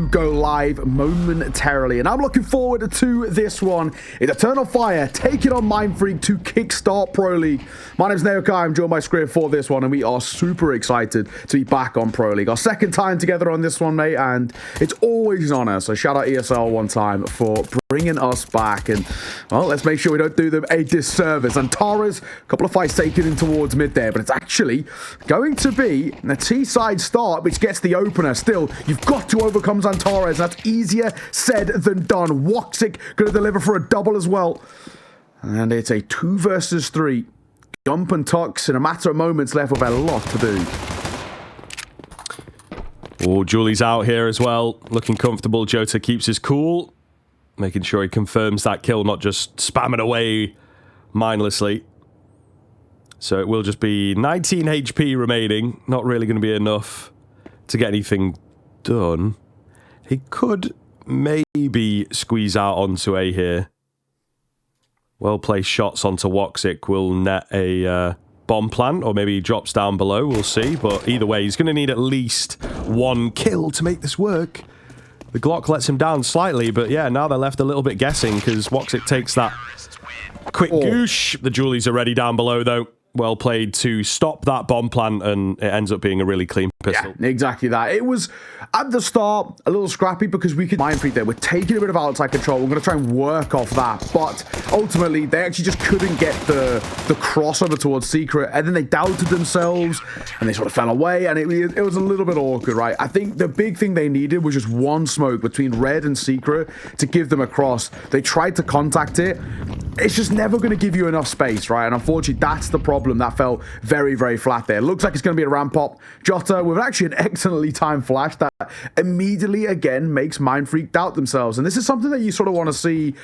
to go live momentarily, and I'm looking forward to this one. It's Eternal Fire taking on Mindfreak to kickstart Pro League. My name's Nuke. I'm joined by Scriv for this one, and we are super excited to be back on Pro League. Our second time together on this one, mate, and it's always an honor. So shout out ESL one time for bringing us back, and well, let's make sure we don't do them a disservice. And Tara's a couple of fights taken in towards mid there, but it's actually going to be a T-side start, which gets the opener. Still, you've got to overcome Zantares. That's easier said than done. Woxic going to deliver for a double as well, and it's a 2 versus 3. Jump and Tux in a matter of moments left with a lot to do. Oh, Julie's out here as well, looking comfortable. Jota keeps his cool, making sure he confirms that kill, not just spamming away mindlessly. So it will just be 19 HP remaining. Not really going to be enough to get anything done. He could maybe squeeze out onto A here. Well-placed shots onto Woxic will net a bomb plant, or maybe he drops down below. We'll see. But either way, he's going to need at least one kill to make this work. The Glock lets him down slightly, but yeah, now they're left a little bit guessing because Woxic takes that quick goosh. The Julies are ready down below, though. Well played to stop that bomb plant, and it ends up being a really clean pistol. Yeah, exactly that. It was, at the start, a little scrappy because we could Mindfreak there. We're taking a bit of outside control. We're going to try and work off that. But ultimately, they actually just couldn't get the crossover towards Secret. And then they doubted themselves, and they sort of fell away. And it was a little bit awkward, right? I think the big thing they needed was just one smoke between Red and Secret to give them a cross. They tried to contact it. It's just never going to give you enough space, right? And unfortunately, that's the problem. That fell very, very flat there. Looks like it's going to be a ramp pop. Jota with actually an excellently timed flash that immediately, again, makes Mindfreak doubt themselves. And this is something that you sort of want to see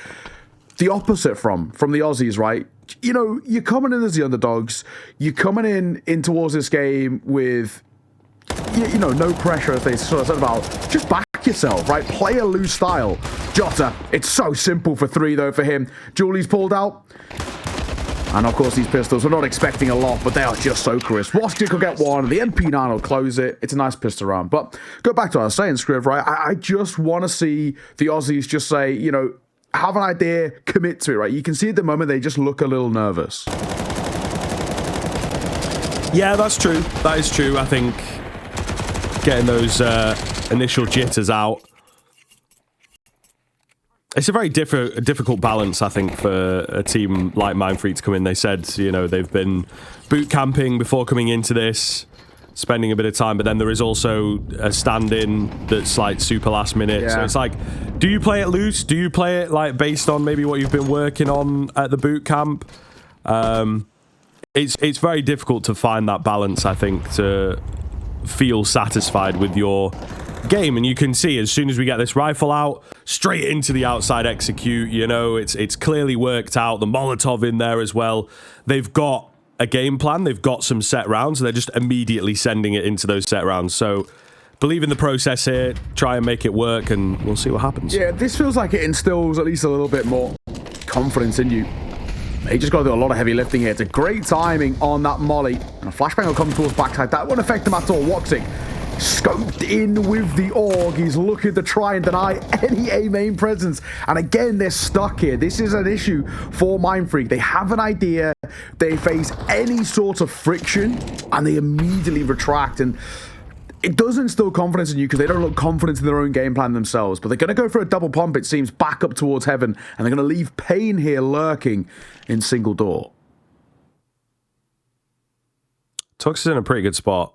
the opposite from the Aussies, right? You know, you're coming in as the underdogs. You're coming in towards this game with, you know, no pressure, as they sort of said about. Just back yourself, right? Play a loose style. Jota, it's so simple for 3, though, for him. Julie's pulled out. And of course, these pistols, we're not expecting a lot, but they are just so crisp. Woxic will get one, the MP9 will close it. It's a nice pistol round. But go back to what I was saying, Scriv, right? I just want to see the Aussies just say, you know, have an idea, commit to it, right? You can see at the moment they just look a little nervous. Yeah, that's true. That is true. I think getting those initial jitters out. It's a very difficult balance, I think, for a team like Mindfreak to come in. They said, you know, they've been boot camping before coming into this, spending a bit of time, but then there is also a stand-in that's like super last minute. Yeah. So it's like, do you play it loose? Do you play it like based on maybe what you've been working on at the boot camp? It's very difficult to find that balance, I think, to feel satisfied with your game. And you can see as soon as we get this rifle out, straight into the outside execute. You know, it's clearly worked out. The Molotov in there as well. They've got a game plan. They've got some set rounds. They're just immediately sending it into those set rounds. So believe in the process here. Try and make it work, and we'll see what happens. Yeah, this feels like it instills at least a little bit more confidence in you. He just got to do a lot of heavy lifting here. It's a great timing on that molly. And a flashbang will come towards backside. That won't affect him at all. Woxic scoped in with the AUG. He's looking to try and deny any A main presence. And again, they're stuck here. This is an issue for Mindfreak. They have an idea. They face any sort of friction, and they immediately retract. And it does instill confidence in you because they don't look confident in their own game plan themselves. But they're going to go for a double pump, it seems, back up towards heaven. And they're going to leave Pain here lurking in single door. Tux is in a pretty good spot.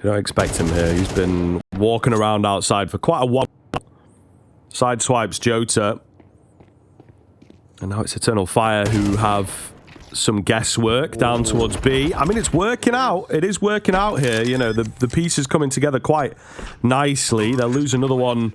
You don't expect him here. He's been walking around outside for quite a while. Side swipes Jota. And now it's Eternal Fire who have some guesswork down towards B. I mean, it's working out. It is working out here. You know, the pieces coming together quite nicely. They'll lose another one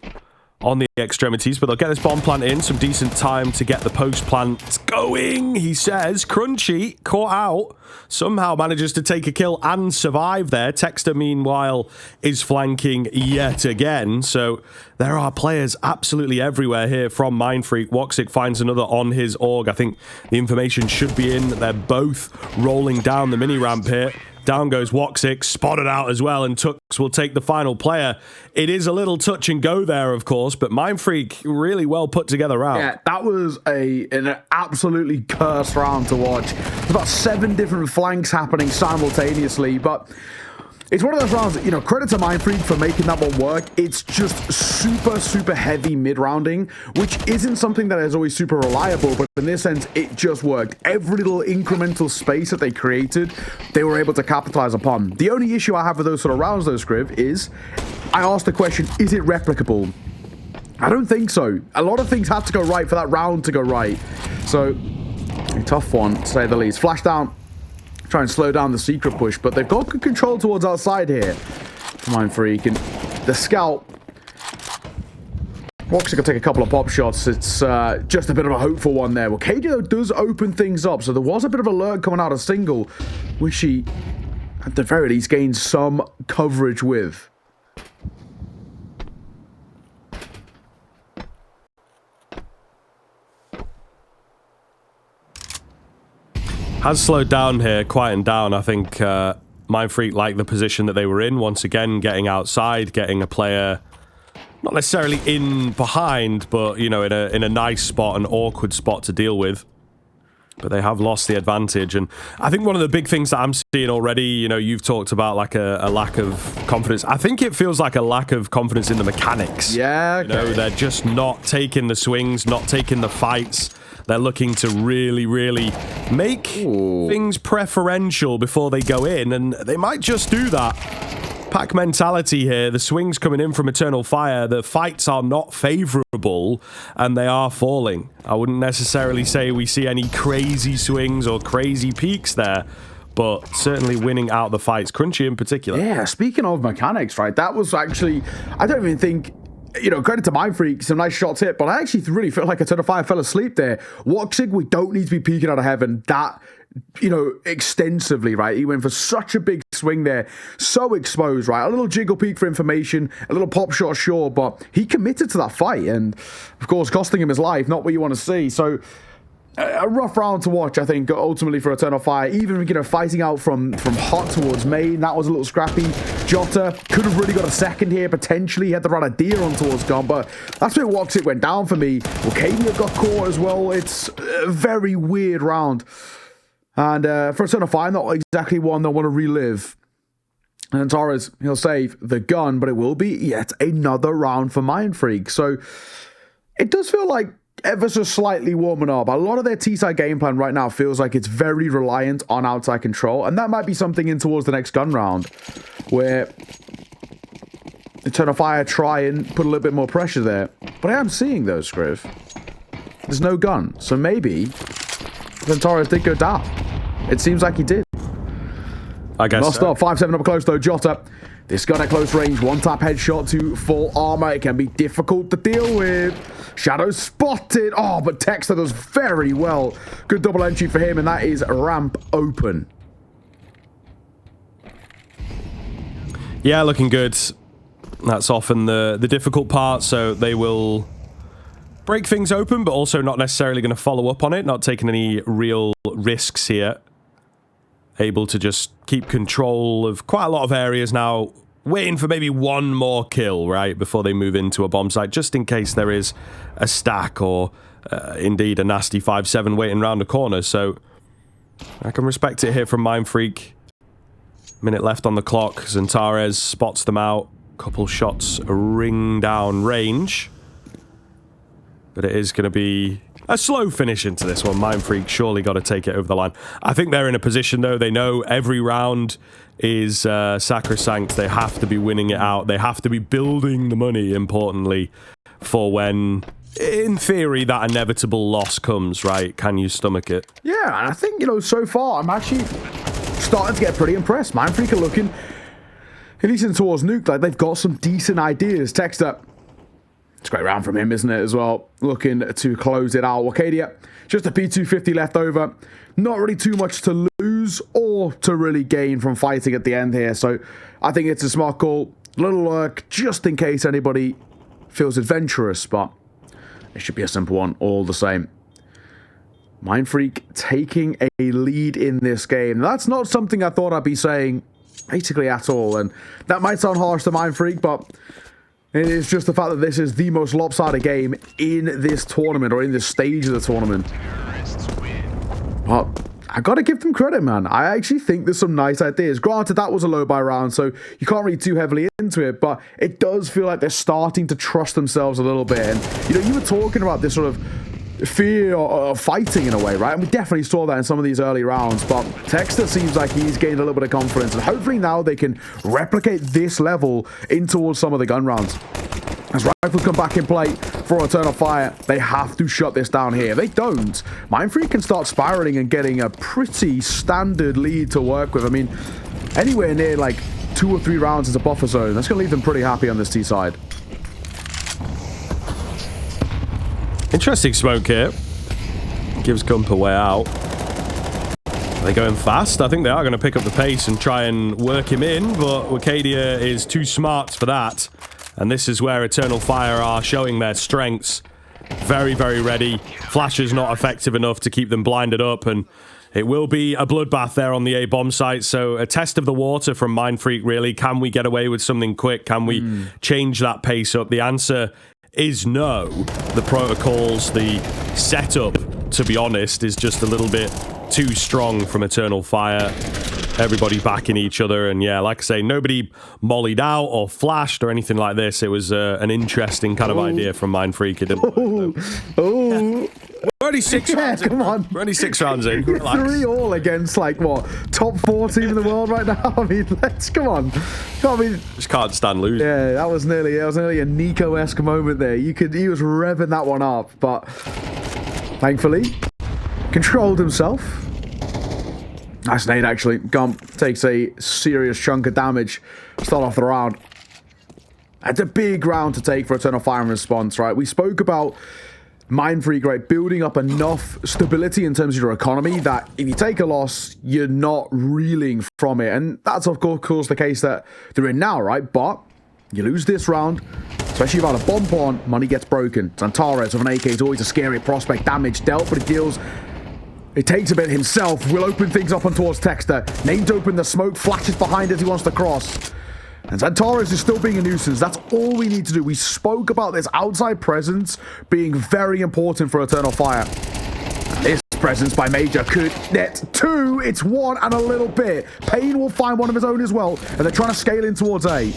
on the extremities, but they'll get this bomb plant in. Some decent time to get the post plant going, he says. Crunchy, caught out. Somehow manages to take a kill and survive there. Texter, meanwhile, is flanking yet again. So there are players absolutely everywhere here from Mindfreak. Woxic finds another on his AUG. I think the information should be in. They're both rolling down the mini ramp here. Down goes Woxic, spotted out as well, and Tux will take the final player. It is a little touch and go there, of course, but Mindfreak really well put together round. Yeah, that was an absolutely cursed round to watch. There's about 7 different flanks happening simultaneously, but it's one of those rounds that, you know, credit to Mindfreak for making that one work. It's just super, super heavy mid-rounding, which isn't something that is always super reliable, but in this sense, it just worked. Every little incremental space that they created, they were able to capitalize upon. The only issue I have with those sort of rounds, though, Scriv, is I asked the question, is it replicable? I don't think so. A lot of things had to go right for that round to go right. So, a tough one, to say the least. Flash down. Try and slow down the secret push, but they've got good control towards outside here. Mindfreak and the scout. Woxic will take a couple of pop shots. It's just a bit of a hopeful one there. Well, KD, though, does open things up, so there was a bit of a lurk coming out of single, which he, at the very least, gained some coverage with. Has slowed down here, quietened down. I think Mindfreak liked the position that they were in. Once again, getting outside, getting a player not necessarily in behind, but, you know, in a nice spot, an awkward spot to deal with. But they have lost the advantage. And I think one of the big things that I'm seeing already, you know, you've talked about like a lack of confidence. I think it feels like a lack of confidence in the mechanics. Yeah, okay. You know, they're just not taking the swings, not taking the fights. They're looking to really, really make things preferential before they go in, and they might just do that. Pack mentality here. The swings coming in from Eternal Fire. The fights are not favorable, and they are falling. I wouldn't necessarily say we see any crazy swings or crazy peaks there, but certainly winning out the fights. Crunchy in particular. Yeah, speaking of mechanics, right, that was actually, I don't even think, you know, credit to Mindfreak, some nice shots hit, but I actually really felt like Eternal Fire fell asleep there. Woxic, we don't need to be peeking out of heaven that, you know, extensively, right? He went for such a big swing there, so exposed, right? A little jiggle peek for information, a little pop shot, sure, but he committed to that fight, and of course, costing him his life, not what you want to see. So, a rough round to watch, I think, ultimately for Eternal Fire. Even, you know, fighting out from hot towards main, that was a little scrappy. Jota could have really got a second here, potentially. He had to run a deer on towards Gun, but that's where Woxic went down for me. Well, Kadia got caught as well. It's a very weird round. And for Eternal Fire, not exactly one they'll want to relive. And Torres, he'll save the gun, but it will be yet another round for Mindfreak. So it does feel like ever so slightly warming up. A lot of their T-side game plan right now feels like it's very reliant on outside control, and that might be something in towards the next gun round, where Eternal Fire try and put a little bit more pressure there. But I am seeing those, Scriv. There's no gun, so maybe Torres did go down. It seems like he did. I guess Must stop. 5-7 up close though. Jota. This gun at close range. One tap headshot to full armor. It can be difficult to deal with. Shadow spotted. Oh, but Texter does very well. Good double entry for him, and that is ramp open. Yeah, looking good. That's often the difficult part, so they will break things open, but also not necessarily going to follow up on it, not taking any real risks here. Able to just keep control of quite a lot of areas now, waiting for maybe one more kill, right, before they move into a bomb site, just in case there is a stack or indeed a nasty 5-7 waiting around the corner. So I can respect it here from Mindfreak. Minute left on the clock. Zantares spots them out. Couple shots ring down range. But it is going to be a slow finish into this one. Mindfreak surely got to take it over the line. I think they're in a position, though. They know every round is sacrosanct. They have to be winning it out. They have to be building the money, importantly, for when, in theory, that inevitable loss comes, right? Can you stomach it? Yeah, and I think, you know, so far, I'm actually starting to get pretty impressed. Mindfreak are looking, at least in towards Nuke, like they've got some decent ideas. Texter. It's a great round from him, isn't it, as well? Looking to close it out. Arcadia, just a P250 left over. Not really too much to lose or to really gain from fighting at the end here. So I think it's a smart call. Little lurk, just in case anybody feels adventurous, but it should be a simple one all the same. Mindfreak taking a lead in this game. That's not something I thought I'd be saying basically at all. And that might sound harsh to Mindfreak, but it is just the fact that this is the most lopsided game in this tournament, or in this stage of the tournament. But I gotta give them credit, man. I actually think there's some nice ideas. Granted, that was a low buy round, so you can't read too heavily into it, but it does feel like they're starting to trust themselves a little bit. And, you know, you were talking about this sort of fear of fighting in a way, right? And we definitely saw that in some of these early rounds, but Texter seems like he's gained a little bit of confidence, and hopefully now they can replicate this level in towards some of the gun rounds. As rifles come back in play for Eternal Fire, they have to shut this down here. If they don't, Mindfreak can start spiraling and getting a pretty standard lead to work with. I mean, anywhere near like 2 or 3 rounds as a buffer zone, that's going to leave them pretty happy on this T side. Interesting smoke here. Gives Gump a way out. Are they going fast? I think they are going to pick up the pace and try and work him in, but Wakadia is too smart for that. And this is where Eternal Fire are showing their strengths. Very, very ready. Flash is not effective enough to keep them blinded up, and it will be a bloodbath there on the A bomb site. So a test of the water from Mindfreak, really. Can we get away with something quick? Can we change that pace up? The answer is no. The protocols, the setup, to be honest, is just a little bit too strong from Eternal Fire. Everybody backing each other, and yeah, like I say, nobody mollied out or flashed or anything like this. It was an interesting kind of idea from Mindfreak. It didn't work, Oh, we're only 6 rounds in. Come on. We're only 6 rounds in. Relax. 3-all against, like, what, top 4 team in the world right now? I mean, come on. I mean, Just can't stand losing. yeah, that was nearly a Nico-esque moment there. He was revving that one up, but thankfully, controlled himself. Nice nade, actually. Gump takes a serious chunk of damage. Start off the round. It's a big round to take for Eternal Fire in response, right? We spoke about Mindfreak, right, building up enough stability in terms of your economy that if you take a loss, you're not reeling from it. And that's, of course, the case that they're in now, right? But you lose this round, especially without a bomb pawn, money gets broken. Zantares with an AK is always a scary prospect. Damage dealt, but it deals... It takes a bit himself. Will open things up on towards Texter. Names open the smoke, flashes behind as he wants to cross. And Zantares is still being a nuisance. That's all we need to do. We spoke about this outside presence being very important for Eternal Fire. This presence by Major could net 2. It's 1 and a little bit. Payne will find one of his own as well. And they're trying to scale in towards A.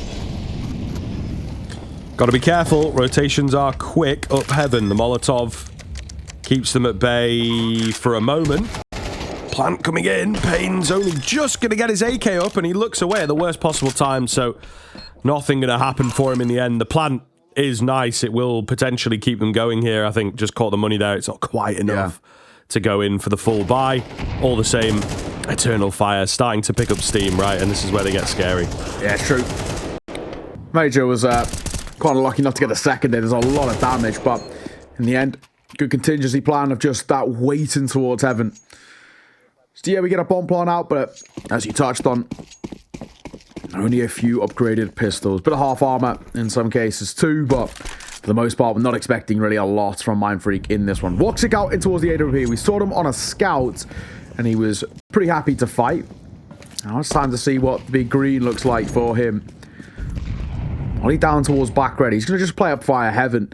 Got to be careful. Rotations are quick up heaven. The Molotov keeps them at bay for a moment. Plant coming in. Payne's only just going to get his AK up, and he looks away at the worst possible time, so nothing going to happen for him in the end. The plant is nice. It will potentially keep them going here. I think just caught the money there. It's not quite enough to go in for the full buy. All the same, Eternal Fire starting to pick up steam, right? And this is where they get scary. Yeah, it's true. Major was quite unlucky not to get the second there. There's a lot of damage, but in the end, good contingency plan of just that waiting towards heaven. So yeah, we get a bomb plan out, but as you touched on, only a few upgraded pistols. Bit of half armor in some cases too, but for the most part, we're not expecting really a lot from Mindfreak in this one. Woxic out in towards the AWP. We saw him on a scout, and he was pretty happy to fight. Now it's time to see what the big green looks like for him. Only down towards back ready. He's going to just play up fire heaven.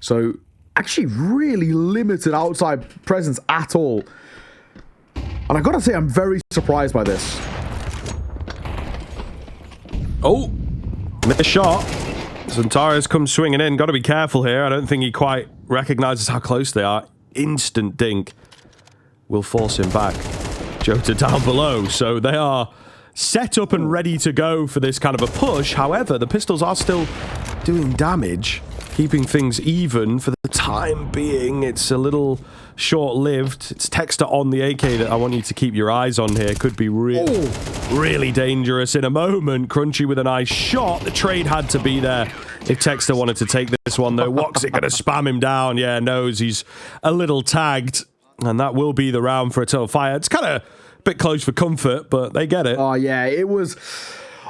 So actually really limited outside presence at all. And I gotta say, I'm very surprised by this. Oh, missed shot. Zantares comes swinging in. Got to be careful here. I don't think he quite recognizes how close they are. Instant dink will force him back. Jota down below. So they are set up and ready to go for this kind of a push. However, the pistols are still doing damage, keeping things even for the time being. It's a little short-lived. It's Texter on the AK that I want you to keep your eyes on here. Could be really dangerous in a moment. Crunchy with a nice shot. The trade had to be there if Texter wanted to take this one, though. Woxic going to spam him down. Yeah, knows he's a little tagged, and that will be the round for Eternal Fire. It's kind of a bit close for comfort, but they get it. Oh, yeah, it was...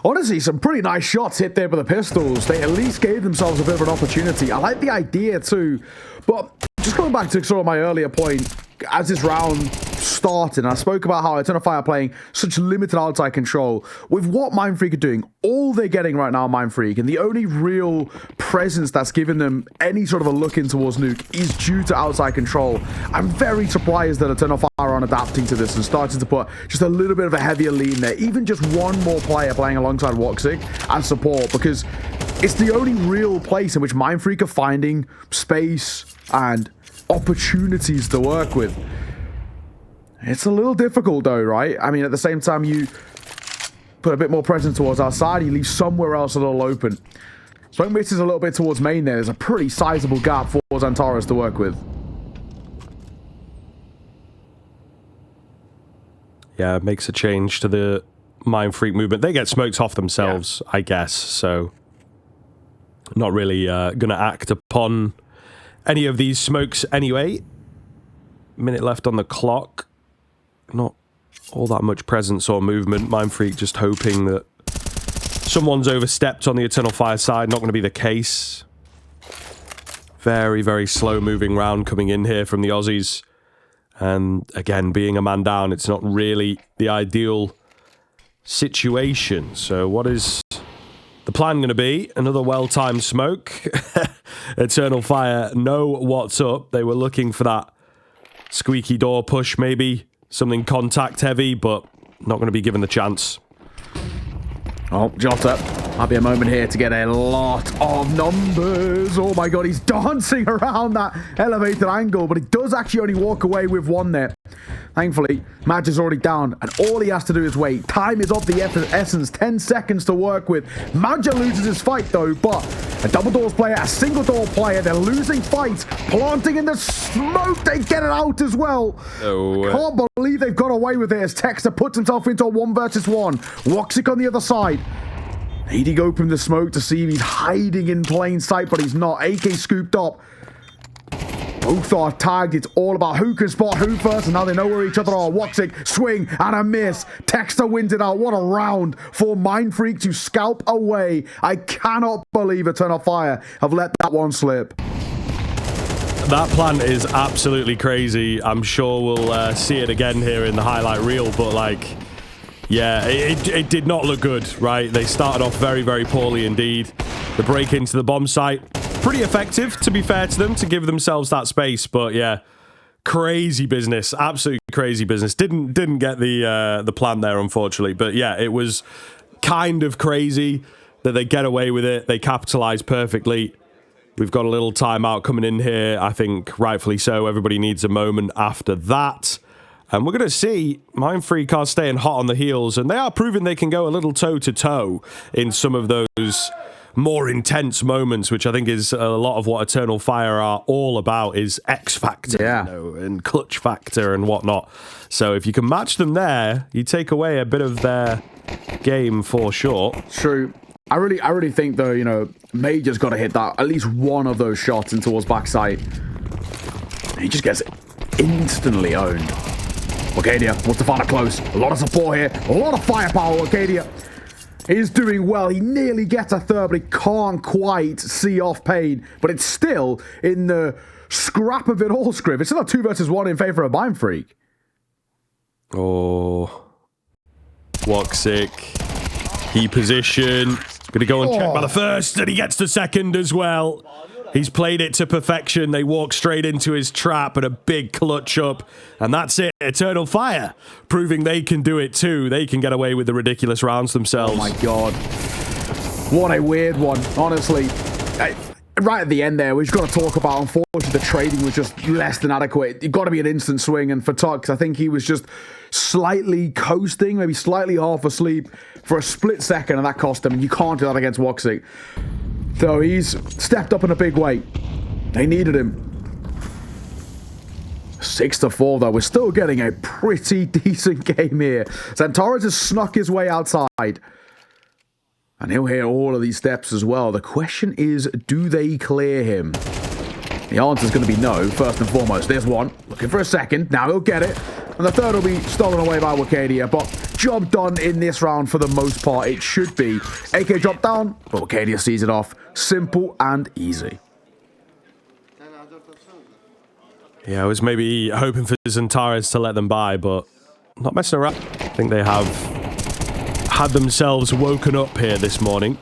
Honestly, some pretty nice shots hit there by the pistols. They at least gave themselves a bit of an opportunity. I like the idea too, but just going back to sort of my earlier point, as this round started, and I spoke about how Eternal Fire are playing such limited outside control, with what Mindfreak are doing, all they're getting right now, Mindfreak, and the only real presence that's given them any sort of a look in towards Nuke is due to outside control. I'm very surprised that Eternal Fire aren't adapting to this and starting to put just a little bit of a heavier lean there, even just one more player playing alongside Woxic and support, because it's the only real place in which Mindfreak are finding space and opportunities to work with. It's a little difficult though, right? I mean, at the same time, you put a bit more presence towards our side, you leave somewhere else a little open. Smoke misses a little bit towards main there. There's a pretty sizable gap for Xantares to work with. Yeah, it makes a change to the Mindfreak movement. They get smoked off themselves, I guess, so not really going to act upon any of these smokes anyway. Minute left on the clock. Not all that much presence or movement. Mindfreak just hoping that someone's overstepped on the Eternal Fire side. Not going to be the case. Very, very slow moving round coming in here from the Aussies. And again, being a man down, it's not really the ideal situation. So what is the plan going to be? Another well-timed smoke. Eternal Fire know what's up. They were looking for that squeaky door push, maybe something contact heavy, but not going to be given the chance. Oh, Jota. Might be a moment here to get a lot of numbers. Oh my god, he's dancing around that elevated angle, but he does actually only walk away with one there. Thankfully, Madge is already down, and all he has to do is wait. Time is of the essence, 10 seconds to work with. Madge loses his fight though, but a double doors player, a single door player, they're losing fights, planting in the smoke, they get it out as well. Oh, Can't believe they've got away with it as Texter puts himself into a 1 versus 1. Woxic on the other side. Needing open the smoke to see if he's hiding in plain sight, but he's not. AK scooped up. Both are tagged. It's all about who can spot who first, and now they know where each other are. Woxic, swing, and a miss. Texter wins it out. What a round for Mindfreak to scalp away. I cannot believe Eternal Fire have let that one slip. That plan is absolutely crazy. I'm sure we'll see it again here in the highlight reel, but like, yeah, it did not look good, right? They started off very, very poorly indeed. The break into the bomb site, pretty effective, to be fair to them, to give themselves that space. But yeah, crazy business, absolutely crazy business. Didn't get the plan there, unfortunately. But yeah, it was kind of crazy that they get away with it. They capitalize perfectly. We've got a little timeout coming in here. I think rightfully so. Everybody needs a moment after that. And we're going to see Mindfreak are staying hot on the heels, and they are proving they can go a little toe-to-toe in some of those more intense moments, which I think is a lot of what Eternal Fire are all about, is X Factor, yeah, you know, and clutch factor and whatnot. So if you can match them there, you take away a bit of their game for sure. True. I really think, though, you know, Major's got to hit that, at least one of those shots in towards backside. He just gets instantly owned. Arcadia wants to find a close. A lot of support here. A lot of firepower. Arcadia is doing well. He nearly gets a third, but he can't quite see off Pain. But it's still in the scrap of it all, Scriv. It's still a 2 versus 1 in favor of Mindfreak. Oh. Woxic. Key position. Going to go and check by the first, and he gets the second as well. He's played it to perfection. They walk straight into his trap and a big clutch up. And that's it. Eternal Fire proving they can do it too. They can get away with the ridiculous rounds themselves. Oh my god. What a weird one, honestly. Right at the end there, we've got to talk about, unfortunately, the trading was just less than adequate. It got to be an instant swing. And for Tux, I think he was just slightly coasting, maybe slightly half asleep for a split second, and that cost him. And you can't do that against Woxic. So he's stepped up in a big way. They needed him. 6-4 though. We're still getting a pretty decent game here. Xantares has snuck his way outside. And he'll hear all of these steps as well. The question is, do they clear him? The answer is going to be no, first and foremost. There's one. Looking for a second. Now he'll get it. And the third will be stolen away by Arcadia. But job done in this round for the most part. It should be. AK drop down, but Arcadia sees it off. Simple and easy. Yeah, I was maybe hoping for Zantares to let them by, but not messing around. I think they have had themselves woken up here this morning.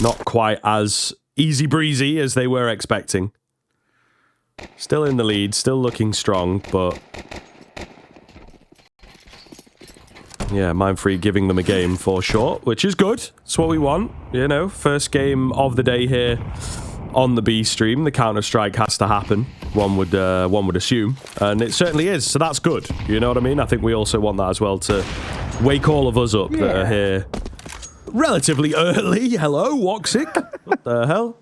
Not quite as easy breezy as they were expecting. Still in the lead, still looking strong, but yeah, Mindfreak giving them a game for sure, which is good. It's what we want, you know. First game of the day here on the B stream. The Counter-Strike has to happen, one would assume, and it certainly is, so that's good. You know what I mean? I think we also want that as well, to wake all of us up that are here relatively early. Hello, Woxic. What the hell?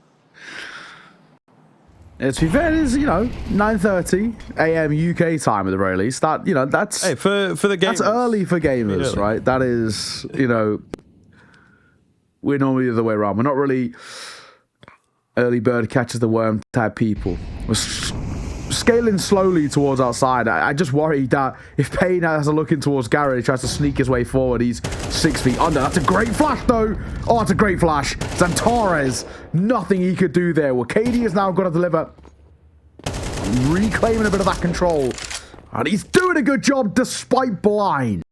To be fair, it is, you know, 9:30 a.m. UK time at the very least. That, you know, that's... Hey, for the gamers. That's early for gamers, right? That is, you know... We're normally the other way around. We're not really early bird catches the worm type people. We're scaling slowly towards outside. I just worry that if Payne has a look in towards Garrett, he tries to sneak his way forward, he's 6 feet under. That's a great flash, though. Oh, that's a great flash. Zantares, nothing he could do there. Well, KD has now got to deliver. Reclaiming a bit of that control. And he's doing a good job despite blind.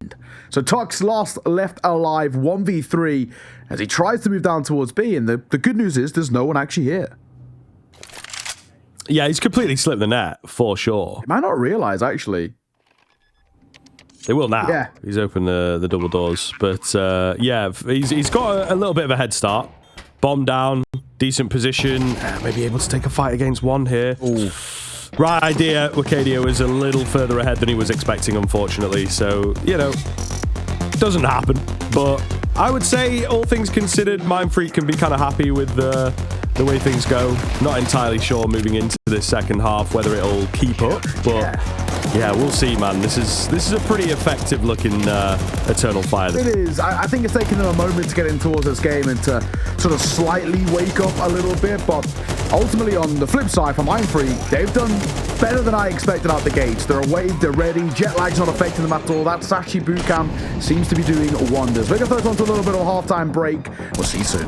So Tux left alive 1v3 as he tries to move down towards B. And the good news is there's no one actually here. Yeah, he's completely slipped the net, for sure. You might not realize, actually. They will now. Yeah. He's opened the double doors. But, yeah, he's got a little bit of a head start. Bomb down, decent position. Maybe able to take a fight against one here. Ooh. Right idea. Wakadia was a little further ahead than he was expecting, unfortunately. So, you know, doesn't happen. But I would say, all things considered, Mindfreak can be kind of happy with the way things go. Not entirely sure moving into this second half whether it'll keep up, but yeah, we'll see, man. This is a pretty effective looking Eternal Fire. It is. I think it's taken them a moment to get in towards this game and to sort of slightly wake up a little bit, but ultimately on the flip side for Mindfreak, they've done better than I expected out the gates. They're awake, they're ready, jet lag's not affecting them at all. That Sashi bootcamp seems to be doing wonders. We're going to throw on to a little bit of a halftime break. We'll see you soon.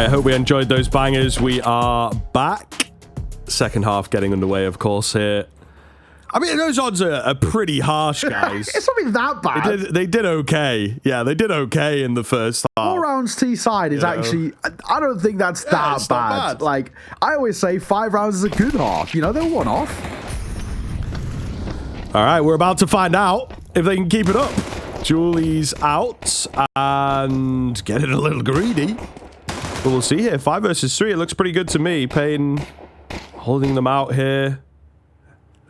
right, I hope we enjoyed those bangers. We are back. Second half getting underway, of course, here. I mean, those odds are pretty harsh, guys. It's not even that bad. They did okay. Yeah, they did okay in the first half. 4 rounds T side is actually, I don't think that's that bad. Like, I always say 5 rounds is a good half. You know, they're one off. All right, we're about to find out if they can keep it up. Julie's out and getting a little greedy. But we'll see here. 5 versus 3. It looks pretty good to me. Payne holding them out here.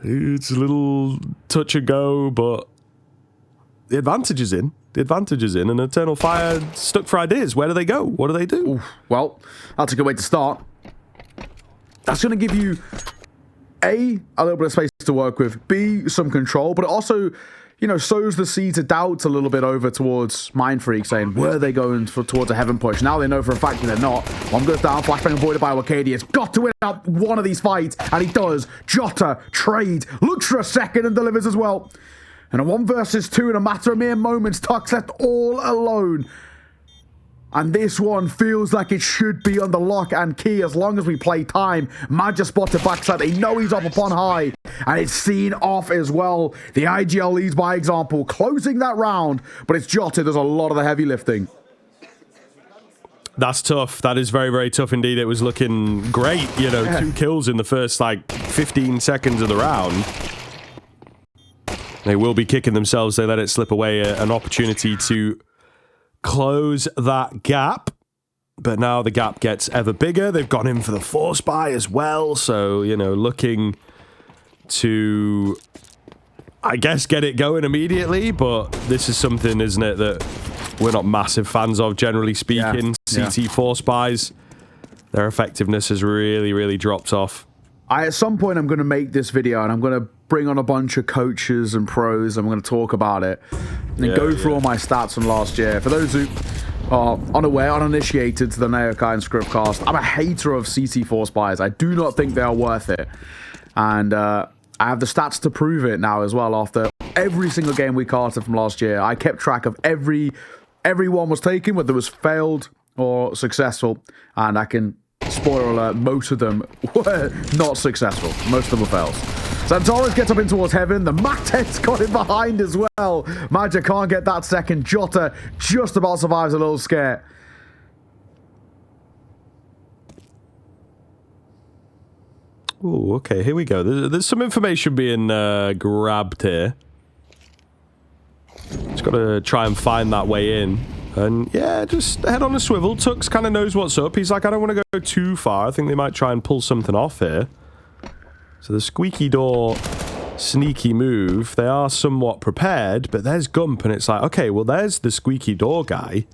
It's a little touch and go, but the advantage is in. The advantage is in. And Eternal Fire stuck for ideas. Where do they go? What do they do? Oof, well, that's a good way to start. That's going to give you, A, a little bit of space to work with, B, some control, but it also, you know, sows the seeds of doubt a little bit over towards Mindfreak, saying, were they going towards a heaven push? Now they know for a fact that they're not. One goes down, flashbang avoided by Wakadi. Has got to win out one of these fights, and he does. Jota, trade, looks for a second and delivers as well. And a 1 versus 2 in a matter of mere moments, Tux left all alone. And this one feels like it should be under lock and key as long as we play time. Madja spotted backside. They know he's up upon high. And it's seen off as well. The IGL leads by example, closing that round. But it's Jota. There's a lot of the heavy lifting. That's tough. That is very, very tough indeed. It was looking great. You know, 2 kills in the first, like, 15 seconds of the round. They will be kicking themselves. They let it slip away. An opportunity to close that gap, but now the gap gets ever bigger. They've gone in for the force buy as well, so, you know, looking to, I guess, get it going immediately, but this is something, isn't it, that we're not massive fans of, generally speaking. CT force buys, their effectiveness has really, really dropped off. At some point, I'm going to make this video, and I'm going to bring on a bunch of coaches and pros. I'm going to talk about it and go through all my stats from last year. For those who are unaware, uninitiated to the Naokai and Scriptcast, I'm a hater of CT force buys. I do not think they are worth it. And I have the stats to prove it now as well. After every single game we casted from last year, I kept track of every one was taken, whether it was failed or successful. And I can, spoiler alert, most of them were not successful. Most of them were fails. Santoris gets up in towards heaven. The Matet's got him behind as well. Madja can't get that second. Jota just about survives a little scare. Oh, okay, here we go. There's some information being grabbed here. Just got to try and find that way in. And yeah, just head on a swivel. Tux kind of knows what's up. He's like, I don't want to go too far. I think they might try and pull something off here. So the squeaky door, sneaky move. They are somewhat prepared, but there's Gump, and it's like, okay, well, there's the squeaky door guy.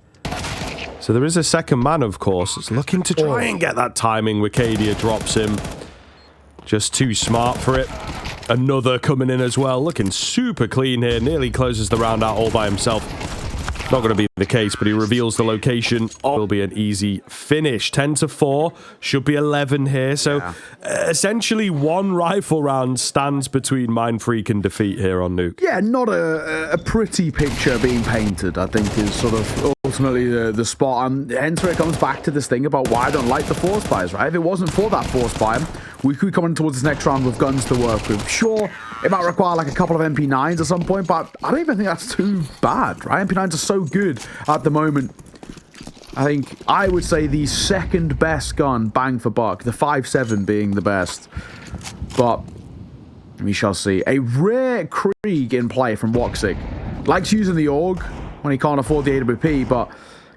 So there is a second man, of course. It's looking to try and get that timing. Wicadia drops him. Just too smart for it. Another coming in as well. Looking super clean here. Nearly closes the round out all by himself. Not going to be the case, but he reveals the location. Will be an easy finish. 10-4. Should be 11 here. So essentially 1 rifle round stands between Mindfreak and defeat here on Nuke. Yeah, not a pretty picture being painted, I think, is sort of ultimately the spot. And hence where it comes back to this thing about why I don't like the force buys, right? If it wasn't for that force buy, we could come in towards this next round with guns to work with. Sure, it might require like a couple of MP9s at some point, but I don't even think that's too bad, right? MP9s are so good at the moment. I think I would say the second best gun, bang for buck, the 5.7 being the best. But we shall see. A rare Krieg in play from Woxic. Likes using the AUG when he can't afford the AWP, but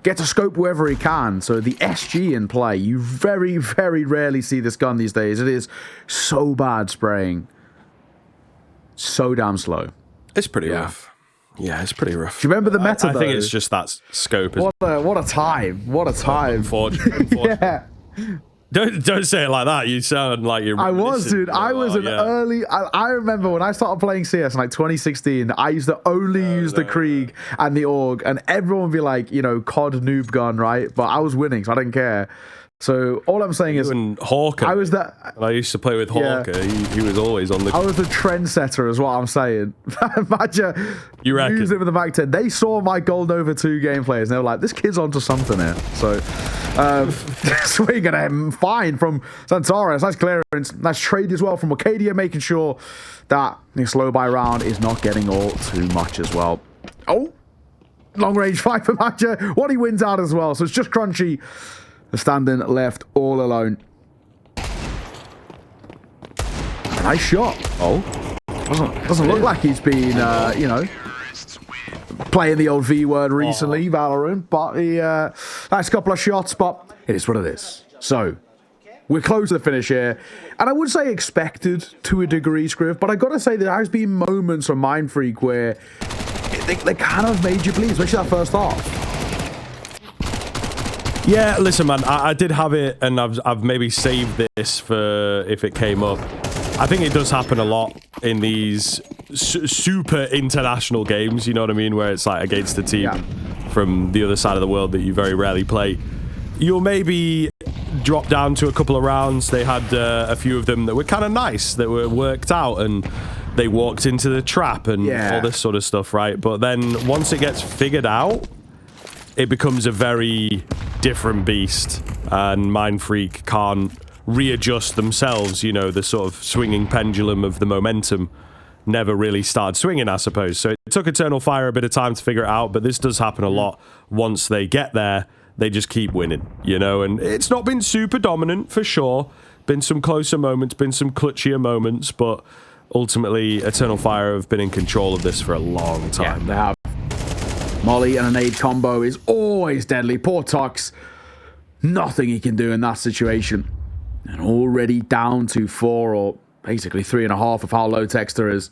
gets a scope wherever he can. So the SG in play. You very, very rarely see this gun these days. It is so bad spraying. So damn slow. It's pretty rough. Yeah, it's pretty rough. Do you remember the meta, I think it's just that scope. What a time. What a time. Unfortunately. Yeah. Don't say it like that. You sound like you're... I was, dude. I was an early... I remember when I started playing CS in like 2016, I used to only use the Krieg and the AUG, and everyone would be like, you know, COD noob gun, right? But I was winning, so I didn't care. So all I'm saying is, and Hawker. I was that. I used to play with Hawker. He was always on the. I was the trendsetter, is what I'm saying. Imagine you reckon? Using it with the back 10. They saw my Gold Nova 2 gameplays and they were like, "This kid's onto something here." So, swing at him, fine from Xantares. Nice clearance, nice trade as well from Arcadia, making sure that the slow buy round is not getting all too much as well. Oh, long range fight for Matcha. What he wins out as well. So it's just Crunchy standing left all alone. Nice shot. Oh, doesn't look like he's been, you know, playing the old V word recently, Valorant. But he, nice couple of shots, but it is what it is. So we're close to the finish here, and I would say expected to a degree, Scriv. But I gotta say there has been moments from Mindfreak where they kind of made you bleed, especially that first half. Yeah, listen, man, I did have it, and I've maybe saved this for if it came up. I think it does happen a lot in these super international games, you know what I mean, where it's like against a team from the other side of the world that you very rarely play. You'll maybe drop down to a couple of rounds. They had a few of them that were kind of nice, that were worked out, and they walked into the trap and all this sort of stuff, right? But then once it gets figured out, it becomes a very different beast, and Mindfreak can't readjust themselves. You know, the sort of swinging pendulum of the momentum never really started swinging, I suppose. So it took Eternal Fire a bit of time to figure it out, but this does happen a lot. Once they get there, they just keep winning, you know, and it's not been super dominant for sure. Been some closer moments, been some clutchier moments, but ultimately Eternal Fire have been in control of this for a long time. Yeah, they have. Molly and a nade combo is always deadly. Poor Tux, nothing he can do in that situation. And already down to 4 or basically 3.5 of how low Texter is.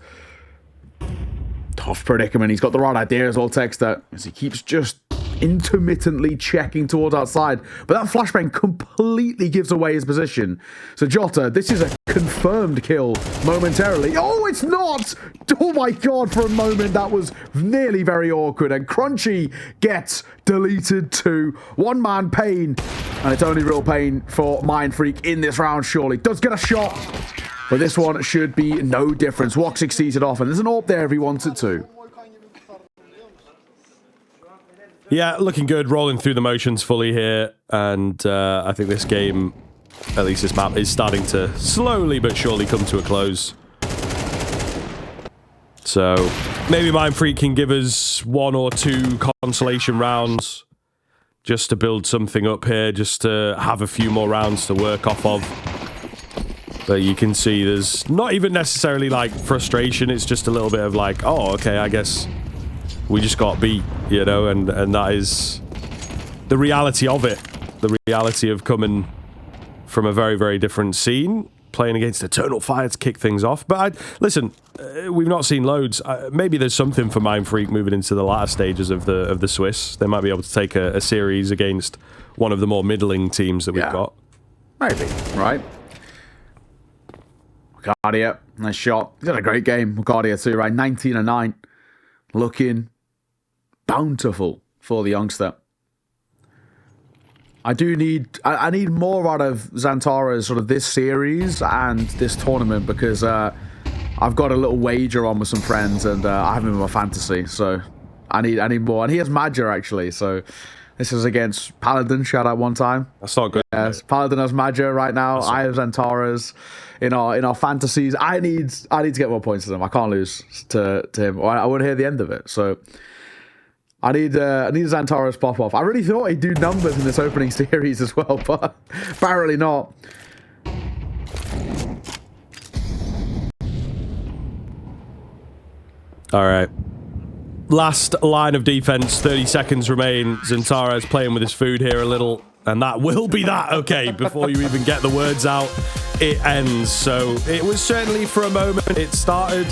Tough predicament. He's got the right idea as well, Texter, as he keeps just intermittently checking towards outside. But that flashbang completely gives away his position. So Jota, this is a confirmed kill momentarily. Oh, it's not! Oh my god, for a moment that was nearly very awkward. And Crunchy gets deleted too. One man pain. And it's only real pain for Mindfreak in this round, surely. Does get a shot. But this one should be no difference. Woxic sees it off, and there's an AWP there if he wants it to. Yeah, looking good, rolling through the motions fully here, and I think this game, at least this map, is starting to slowly but surely come to a close. So maybe Mindfreak can give us 1 or 2 consolation rounds just to build something up here, just to have a few more rounds to work off of. But you can see there's not even necessarily like frustration, it's just a little bit of like, oh, okay, I guess we just got beat, you know, and that is the reality of it. The reality of coming from a very, very different scene, playing against Eternal Fire to kick things off. But listen, we've not seen loads. Maybe there's something for Mindfreak moving into the latter stages of the Swiss. They might be able to take a series against one of the more middling teams that we've got. Maybe, right? Guardia, nice shot. He's had a great game. Guardia too, right? 19-9. Looking bountiful for the youngster. I need more out of Xantares sort of this series and this tournament, because I've got a little wager on with some friends, and I have him in my fantasy, so I need more. And he has Madger actually, so this is against Paladin. Shout out one time. That's not good. Yes, Paladin has Madger right now. I have Xantares in our fantasies. I need to get more points than him. I can't lose to him. I won't hear the end of it. So I need Xantares pop off. I really thought he'd do numbers in this opening series as well, but apparently not. All right. Last line of defense, 30 seconds remain. Xantares playing with his food here a little, and that will be that. Okay, before you even get the words out, it ends. So it was certainly for a moment, it started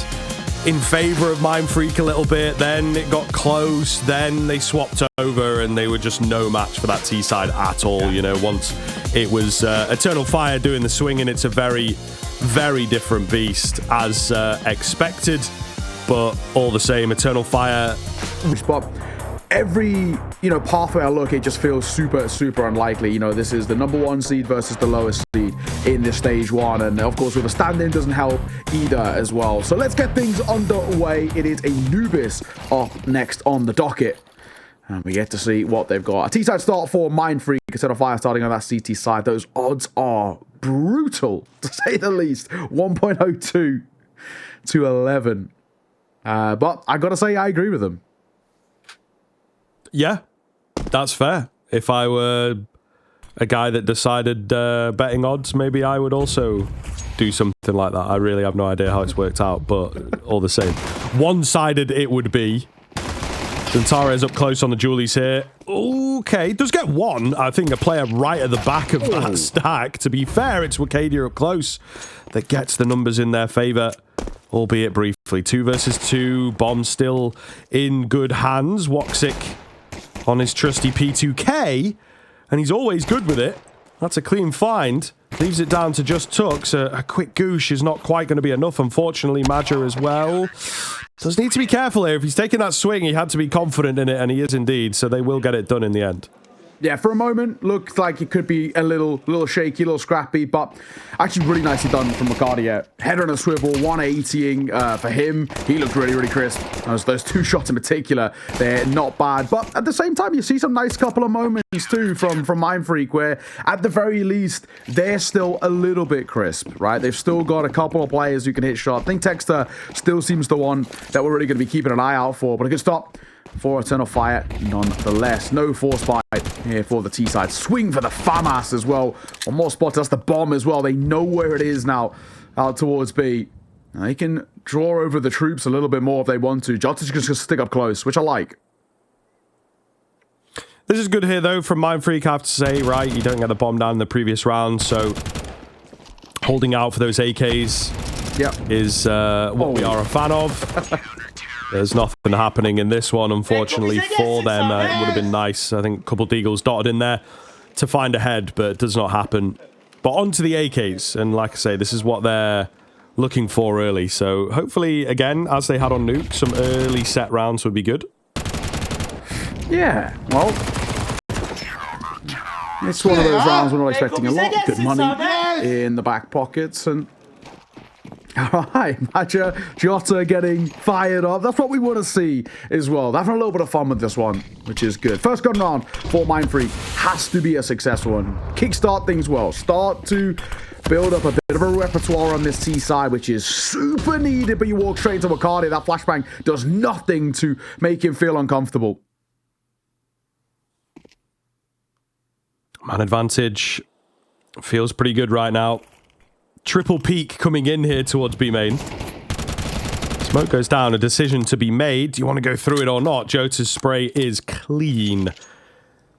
in favor of Mindfreak a little bit, then it got close, then they swapped over, and they were just no match for that T side at all. You know, once it was Eternal Fire doing the swing, and it's a very, very different beast as expected. But all the same, Eternal Fire. But every you know, pathway I look, it just feels super, super unlikely. You know, this is the #1 seed versus the lowest seed in this stage 1. And of course, with a stand-in doesn't help either as well. So let's get things underway. It is Anubis up next on the docket. And we get to see what they've got. A T-side start for Mindfreak instead of Fire starting on that CT side. Those odds are brutal, to say the least. 1.02 to 11. But I got to say, I agree with them. Yeah, that's fair. If I were a guy that decided betting odds, maybe I would also do something like that. I really have no idea how it's worked out, but all the same. One-sided it would be. Zantara up close on the Julies here. Okay, does get one. I think a player right at the back of that stack. To be fair, it's Wakadia up close that gets the numbers in their favour, albeit briefly. 2 versus 2. Bomb still in good hands. Woxic on his trusty P2K, and he's always good with it. That's a clean find. Leaves it down to just Tux. A quick goosh is not quite going to be enough, unfortunately. Major as well. Does need to be careful here. If he's taking that swing, he had to be confident in it, and he is indeed, so they will get it done in the end. Yeah, for a moment, looked like it could be a little shaky, a little scrappy, but actually really nicely done from Wakadia. Header on a swivel, 180ing for him. He looked really, really crisp. Those 2 shots in particular, they're not bad. But at the same time, you see some nice couple of moments too from Mindfreak where, at the very least, they're still a little bit crisp, right? They've still got a couple of players who can hit shots. I think Texter still seems the one that we're really going to be keeping an eye out for, but a good stop for Eternal Fire nonetheless. No force fight here for the T-side. Swing for the FAMAS as well. One more spot, that's the bomb as well. They know where it is now, out towards B. And they can draw over the troops a little bit more if they want to. Jota's just going to stick up close, which I like. This is good here, though, from Mindfreak, I have to say, right? You don't get the bomb down in the previous round, so holding out for those AKs is what we are a fan of. There's nothing happening in this one, unfortunately, for them. It would have been nice. I think a couple of Deagles dotted in there to find a head, but it does not happen. But onto the AKs, and like I say, this is what they're looking for early. So hopefully, again, as they had on Nuke, some early set rounds would be good. Yeah, well, it's one of those rounds we're not expecting a lot of good money in the back pockets, and all right, Jota getting fired up. That's what we want to see as well. They're having a little bit of fun with this one, which is good. First gun round for Mindfreak has to be a successful one. Kickstart things well. Start to build up a bit of a repertoire on this T side, which is super needed, but you walk straight into Wakadia. That flashbang does nothing to make him feel uncomfortable. Man advantage feels pretty good right now. Triple peak coming in here towards B main. Smoke goes down. A decision to be made. Do you want to go through it or not? Jota's spray is clean.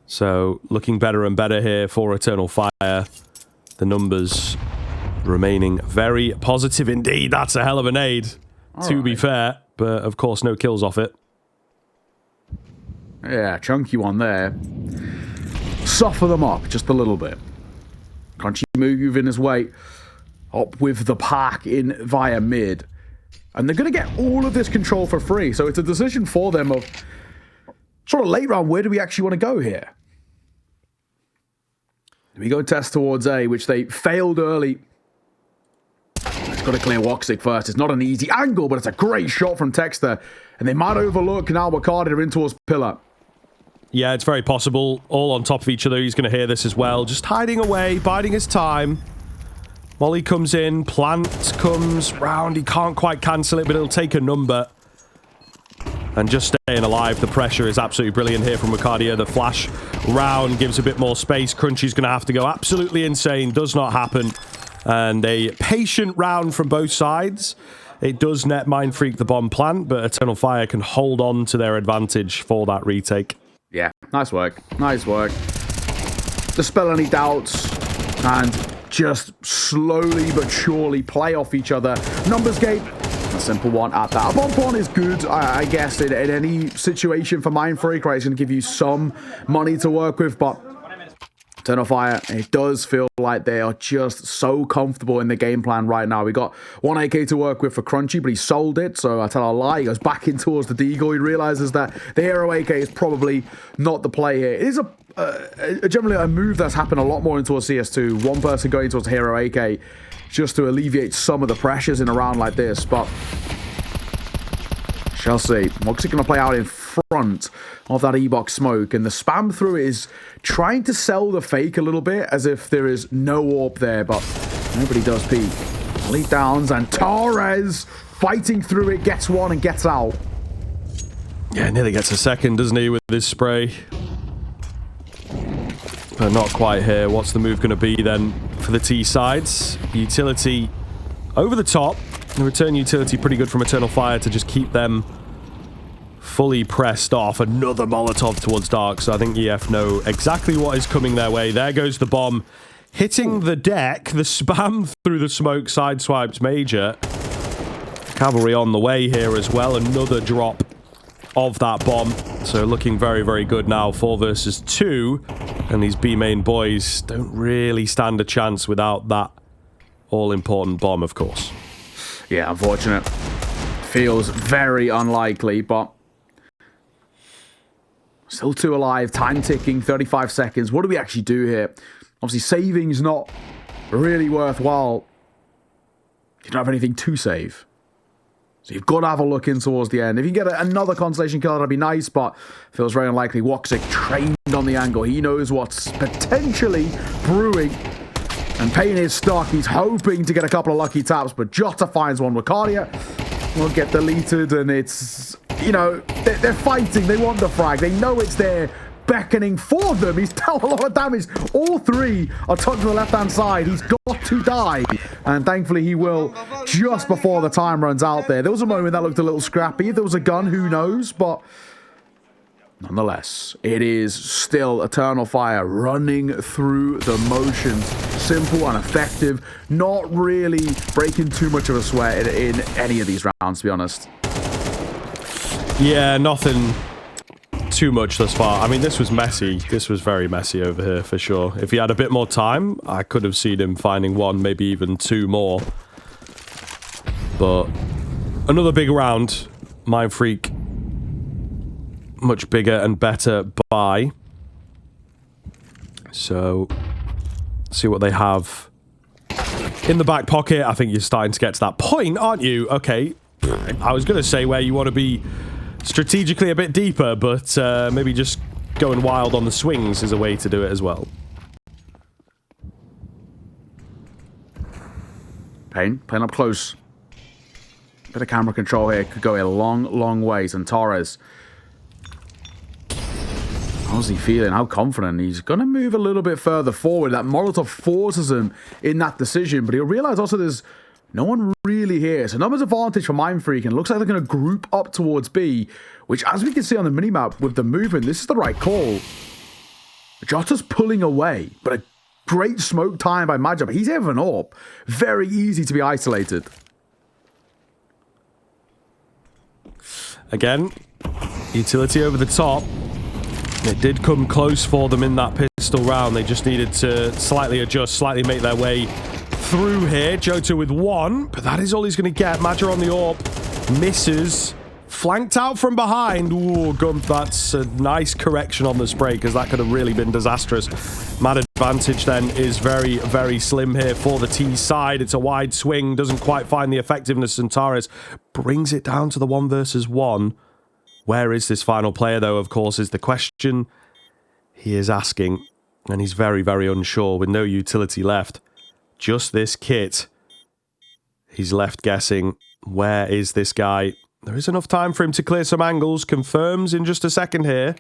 So looking better and better here for Eternal Fire. The numbers remaining very positive indeed. That's a hell of a nade, to be fair. But of course, no kills off it. Yeah, chunky one there. Suffer them up just a little bit. Crunchy move in his way. Up with the pack in via mid. And they're going to get all of this control for free. So it's a decision for them of sort of late round, where do we actually want to go here? We go test towards A, which they failed early. It's got to clear Woxic first. It's not an easy angle, but it's a great shot from Texter. And they might overlook now Wakadia in towards Pillar. Yeah, it's very possible. All on top of each other. He's going to hear this as well. Just hiding away, biding his time. Molly comes in, plant comes round. He can't quite cancel it, but he'll take a number. And just staying alive, the pressure is absolutely brilliant here from Wakadia. The flash round gives a bit more space. Crunchy's going to have to go absolutely insane. Does not happen. And a patient round from both sides. It does net Mindfreak the bomb plant, but Eternal Fire can hold on to their advantage for that retake. Yeah, nice work. Nice work. Dispel any doubts and just slowly but surely play off each other. Numbers game, a simple one at that. A bomb pawn is good, I guess, in any situation for Mindfreak, right? It's going to give you some money to work with, but Eternal Fire, it does feel like they are just so comfortable in the game plan right now. We got one AK to work with for Crunchy, but he sold it, so I tell a lie. He goes back in towards the Deagle. He realizes that the Hero AK is probably not the play here. It is generally a move that's happened a lot more into a CS2. One person going towards Hero AK just to alleviate some of the pressures in a round like this, but shall see. What's it going to play out in front of that E-box smoke? And the spam through it is trying to sell the fake a little bit as if there is no AWP there, but nobody does peek. Lead downs, and Torres fighting through it, gets one and gets out. Yeah, nearly gets a second, doesn't he, with this spray? But not quite here. What's the move going to be then for the T sides? Utility over the top. The return utility pretty good from Eternal Fire to just keep them fully pressed off. Another Molotov towards Dark, so I think EF know exactly what is coming their way. There goes the bomb. Hitting the deck, the spam through the smoke sideswipes Major. Cavalry on the way here as well. Another drop of that bomb. So looking very, very good now. 4 versus 2. And these B main boys don't really stand a chance without that all-important bomb, of course. Yeah, unfortunate. Feels very unlikely, but still 2 alive. Time ticking, 35 seconds. What do we actually do here? Obviously, saving's not really worthwhile. You don't have anything to save. So you've got to have a look in towards the end. If you can get another constellation kill, that'd be nice, but feels very unlikely. Woxic trained on the angle. He knows what's potentially brewing. And Payne is stuck. He's hoping to get a couple of lucky taps, but Jota finds one. Ricardia will get deleted, and it's, you know, they're fighting. They want the frag. They know it's there, beckoning for them. He's dealt a lot of damage. All 3 are touching the left-hand side. He's got to die, and thankfully he will just before the time runs out there. There was a moment that looked a little scrappy. If there was a gun, who knows, but nonetheless, it is still Eternal Fire running through the motions. Simple and effective. Not really breaking too much of a sweat in any of these rounds, to be honest. Yeah, nothing too much thus far. I mean, this was messy. This was very messy over here, for sure. If he had a bit more time, I could have seen him finding 1, maybe even 2 more. But another big round. Mindfreak much bigger and better buy. So, see what they have in the back pocket. I think you're starting to get to that point, aren't you? Okay. I was going to say where you want to be strategically a bit deeper, but maybe just going wild on the swings is a way to do it as well. Payne playing up close. Bit of camera control here. Could go a long, long ways. And Torres, how's he feeling? How confident? He's going to move a little bit further forward. That Molotov forces him in that decision, but he'll realize also there's no one really here. So numbers advantage for Mindfreak, and it looks like they're going to group up towards B, which, as we can see on the minimap with the movement, this is the right call. Jota's pulling away, but a great smoke time by Major, but he's here with an AWP. Very easy to be isolated. Again, utility over the top. It did come close for them in that pistol round. They just needed to slightly adjust, slightly make their way through here. Jota with 1, but that is all he's going to get. Major on the AWP. Misses. Flanked out from behind. Ooh, Gump, that's a nice correction on the spray, because that could have really been disastrous. Man advantage then is very, very slim here for the T side. It's a wide swing. Doesn't quite find the effectiveness. Centaurus brings it down to the 1 versus 1. Where is this final player, though, of course, is the question he is asking. And he's very, very unsure with no utility left. Just this kit. He's left guessing, where is this guy? There is enough time for him to clear some angles. Confirms in just a second here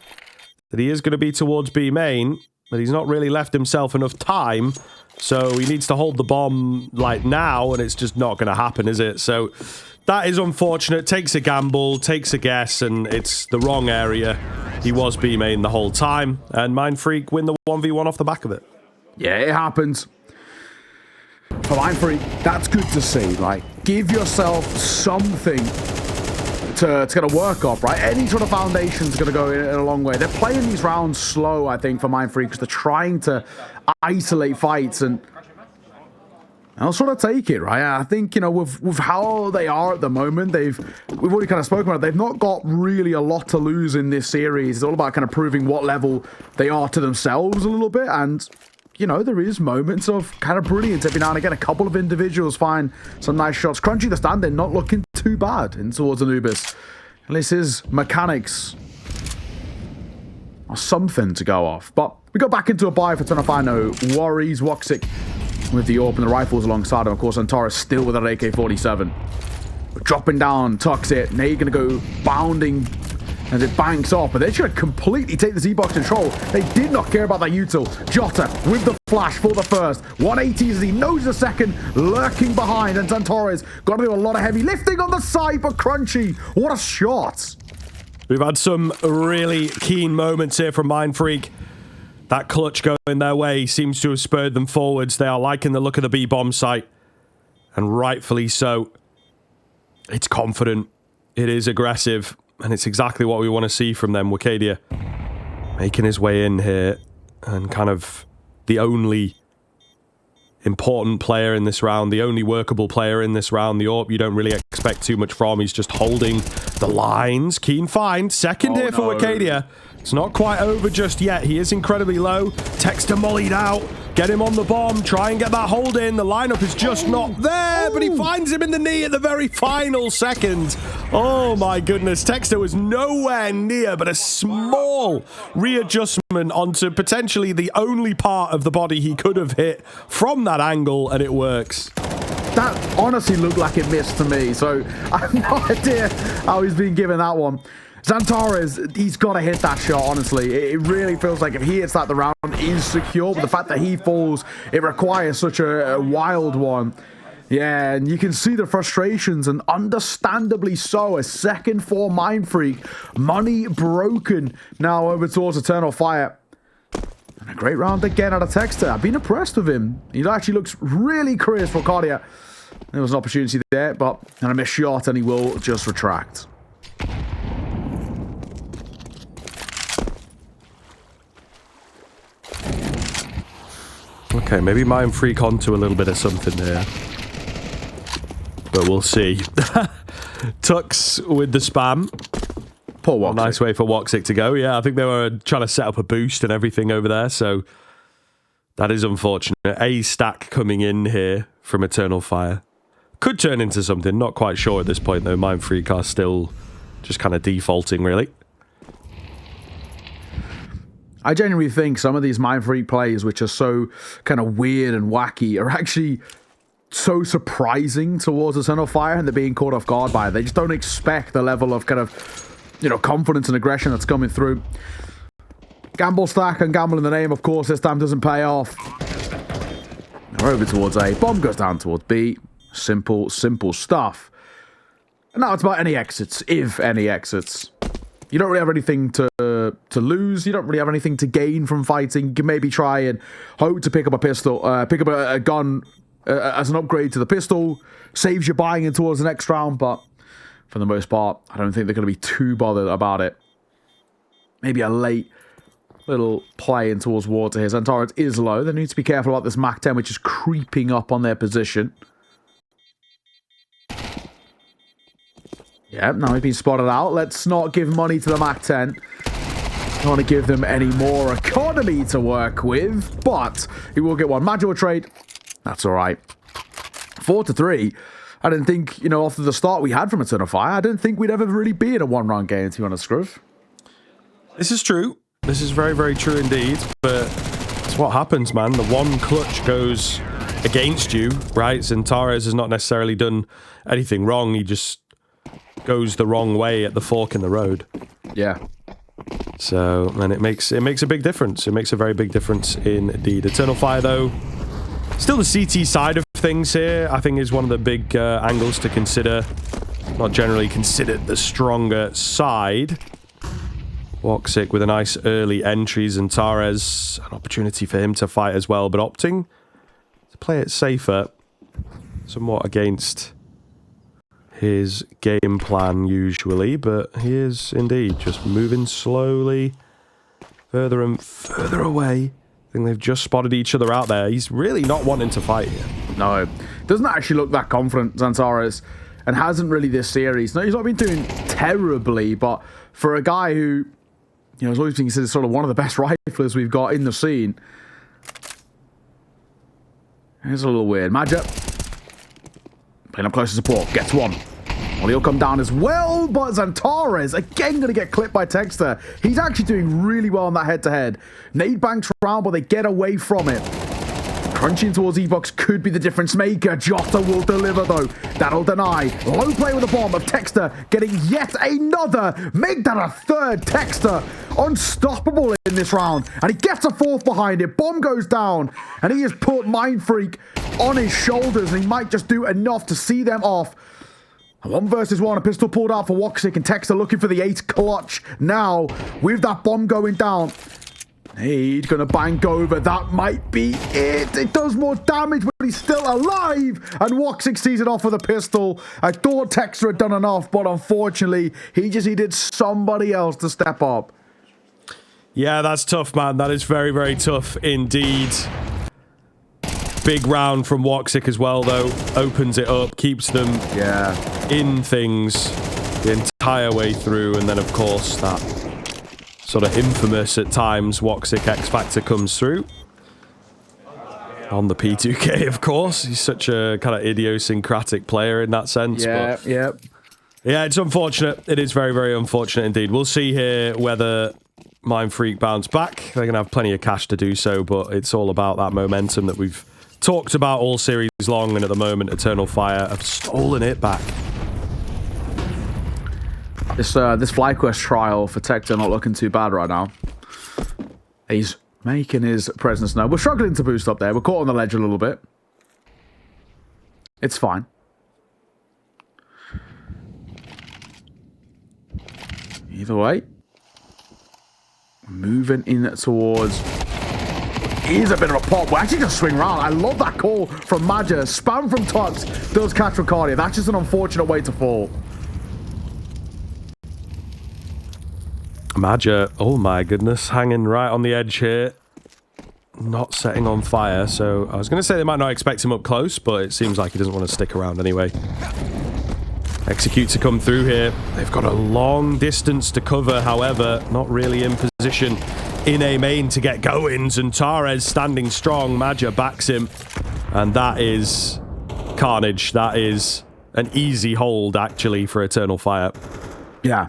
that he is going to be towards B main, but he's not really left himself enough time. So he needs to hold the bomb like now, and it's just not going to happen, is it? So that is unfortunate. Takes a gamble, takes a guess, and it's the wrong area. He was B main the whole time, and Mindfreak win the 1v1 off the back of it. Yeah, it happens. For Mindfreak, that's good to see. Like, give yourself something to kind of work off, right? Any sort of foundation is going to go in a long way. They're playing these rounds slow, I think, for Mindfreak, because they're trying to isolate fights, and I'll sort of take it, right? I think, you know, with how they are at the moment, we've already kind of spoken about it, they've not got really a lot to lose in this series. It's all about kind of proving what level they are to themselves a little bit, and you know, there is moments of kind of brilliance every now and again. A couple of individuals find some nice shots. Crunchy the stand-in, not looking too bad in towards Anubis. At least his mechanics are something to go off. But we go back into a buy for Tenafai. No worries. Woxic with the AWP and the rifles alongside him. Of course, Antares still with an AK-47. Dropping down, tucks it. Now you're going to go bounding as it banks off, but they're going to completely take the Z-Box control. They did not care about that util. Jota with the flash for the first. 180 as he knows the second, lurking behind, and Santorres got to do a lot of heavy lifting on the side, but Crunchy, what a shot. We've had some really keen moments here from Mindfreak. That clutch going their way seems to have spurred them forwards. They are liking the look of the B-bomb site, and rightfully so. It's confident, it is aggressive, and it's exactly what we want to see from them. Wakadia making his way in here, and kind of the only important player in this round, the only workable player in this round. The AWP you don't really expect too much from. He's just holding the lines. Keen find. Second here for Wakadia. It's not quite over just yet. He is incredibly low. Texter mollied out. Get him on the bomb. Try and get that hold in. The lineup is just not there, but he finds him in the knee at the very final second. Oh my goodness. Texter was nowhere near, but a small readjustment onto potentially the only part of the body he could have hit from that angle, and it works. That honestly looked like it missed to me, so I have no idea how he's been given that one. Zantares, he's got to hit that shot, honestly. It really feels like if he hits that, the round is secure, but the fact that he falls, it requires such a wild one. Yeah, and you can see the frustrations, and understandably so. A second for Mindfreak. Money broken now over towards Eternal Fire. And a great round again out of Texter. I've been impressed with him. He actually looks really crisp for Cardia. There was an opportunity there, but and a missed shot, and he will just retract. Okay, maybe Mindfreak onto a little bit of something there. But we'll see. Tux with the spam. Poor Woxic. Nice way for Woxic to go. Yeah, I think they were trying to set up a boost and everything over there, so that is unfortunate. A stack coming in here from Eternal Fire. Could turn into something, not quite sure at this point though. Mindfreak are still just kind of defaulting, really. I genuinely think some of these Mindfreak plays, which are so kind of weird and wacky, are actually so surprising towards Eternal Fire, and they're being caught off guard by it. They just don't expect the level of kind of, you know, confidence and aggression that's coming through. Gamble stack and gamble in the name, of course, this time doesn't pay off. They're over towards A. Bomb goes down towards B. Simple, simple stuff. And now it's about any exits, if any exits. You don't really have anything to lose. You don't really have anything to gain from fighting. You can maybe try and hope to pick up a pistol, pick up a gun as an upgrade to the pistol. Saves you buying in towards the next round, but for the most part, I don't think they're going to be too bothered about it. Maybe a late little play in towards water here. Zantares is low. They need to be careful about this Mach 10, which is creeping up on their position. Yeah, now he's been spotted out. Let's not give money to the Mach 10. Don't want to give them any more economy to work with, but he will get one. Manual trade. That's all right. 4-3. I didn't think, you know, after the start we had from Eternal Fire, I didn't think we'd ever really be in a one-round game, to be honest, Scruff. This is true. This is very, very true indeed, but it's what happens, man. The one clutch goes against you, right? Zantares has not necessarily done anything wrong. He just goes the wrong way at the fork in the road. Yeah. So, and it makes a big difference. It makes a very big difference indeed. Eternal Fire, though, still the CT side of things here, I think, is one of the big angles to consider. Not generally considered the stronger side. Woxic with a nice early entry. Zantares, an opportunity for him to fight as well, but opting to play it safer, somewhat against his game plan usually, but he is indeed just moving slowly further and further away. I think they've just spotted each other out there. He's really not wanting to fight here. No, doesn't actually look that confident, Xantares, and hasn't really this series. No, he's not been doing terribly, but for a guy who, you know, has always been considered sort of one of the best riflers we've got in the scene, it's a little weird. Madja playing up close to support, gets one. Well, he'll come down as well, but Xantares, again, going to get clipped by Texter. He's actually doing really well on that head-to-head. Nade banks around, but they get away from it. Crunching towards Evox could be the difference maker. Jota will deliver, though. That'll deny. Low play with a bomb of Texter getting yet another. Make that a third. Texter unstoppable in this round. And he gets a fourth behind it. Bomb goes down. And he has put Mindfreak on his shoulders. And he might just do enough to see them off. 1 versus 1, a pistol pulled out for Woxic, and Texter looking for the 8 clutch now with that bomb going down. He's gonna bank over. That might be it. It does more damage, but he's still alive. And Woxic sees it off with a pistol. I thought Texter had done enough, but unfortunately, he just needed somebody else to step up. Yeah, that's tough, man. That is very, very tough indeed. Big round from Woxic as well, though. Opens it up, keeps them in things the entire way through. And then, of course, that sort of infamous at times Woxic X Factor comes through. On the P2K, of course. He's such a kind of idiosyncratic player in that sense. Yeah, but yeah, it's unfortunate. It is very, very unfortunate indeed. We'll see here whether Mindfreak bounce back. They're going to have plenty of cash to do so, but it's all about that momentum that we've talked about all series long, and at the moment, Eternal Fire have stolen it back. This FlyQuest trial for Texter not looking too bad right now. He's making his presence known. We're struggling to boost up there. We're caught on the ledge a little bit. It's fine. Either way, moving in towards... He's a bit of a pop. We're actually just swing around. I love that call from Madja. Spam from Tux does catch Ricardia. That's just an unfortunate way to fall. Madja, oh my goodness, hanging right on the edge here. Not setting on fire, so I was going to say they might not expect him up close, but it seems like he doesn't want to stick around anyway. Execute to come through here. They've got a long distance to cover, however, not really in position in a main to get going. Xantares standing strong. Madja backs him, and that is carnage. That is an easy hold, actually, for Eternal Fire. Yeah.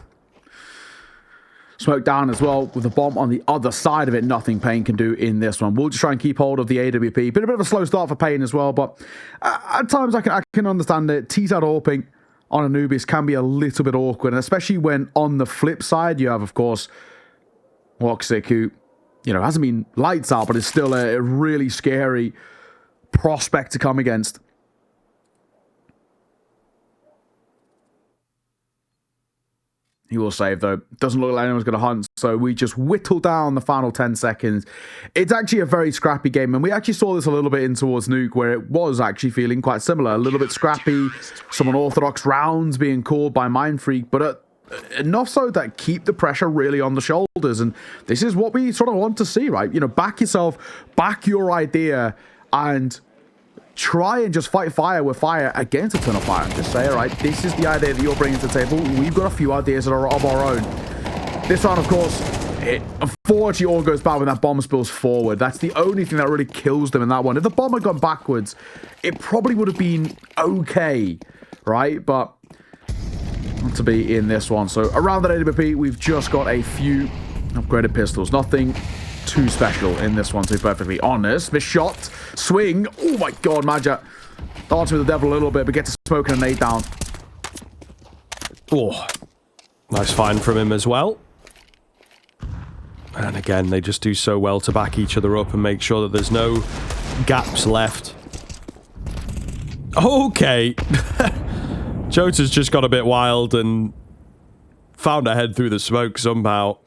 Smoke down as well with the bomb on the other side of it. Nothing Pain can do in this one. We'll just try and keep hold of the AWP. Been a bit of a slow start for Pain as well, but at times I can understand it. T-side AWPing on Anubis can be a little bit awkward, and especially when on the flip side you have, of course, Woxic, who, you know, hasn't been lights out, but is still a really scary prospect to come against. He will save, though. Doesn't look like anyone's going to hunt, so we just whittle down the final 10 seconds. It's actually a very scrappy game, and we actually saw this a little bit in towards Nuke, where it was actually feeling quite similar. A little bit scrappy, some unorthodox rounds being called by Mindfreak, but enough so that keep the pressure really on the shoulders, and this is what we sort of want to see, right? You know, back yourself, back your idea, and try and just fight fire with fire against Eternal Fire. Just say, all right, this is the idea that you're bringing to the table. We've got a few ideas that are of our own. This round, of course, it unfortunately all goes bad when that bomb spills forward. That's the only thing that really kills them in that one. If the bomb had gone backwards, it probably would have been okay, right? But not to be in this one. So around that AWP, we've just got a few upgraded pistols. Nothing too special in this one, to be perfectly honest. This shot, swing. Oh my god, Madja darts with the devil a little bit, but gets a smoke and a nade down. Oh, nice find from him as well. And again, they just do so well to back each other up and make sure that there's no gaps left. Okay. Jota's just got a bit wild and found a head through the smoke somehow.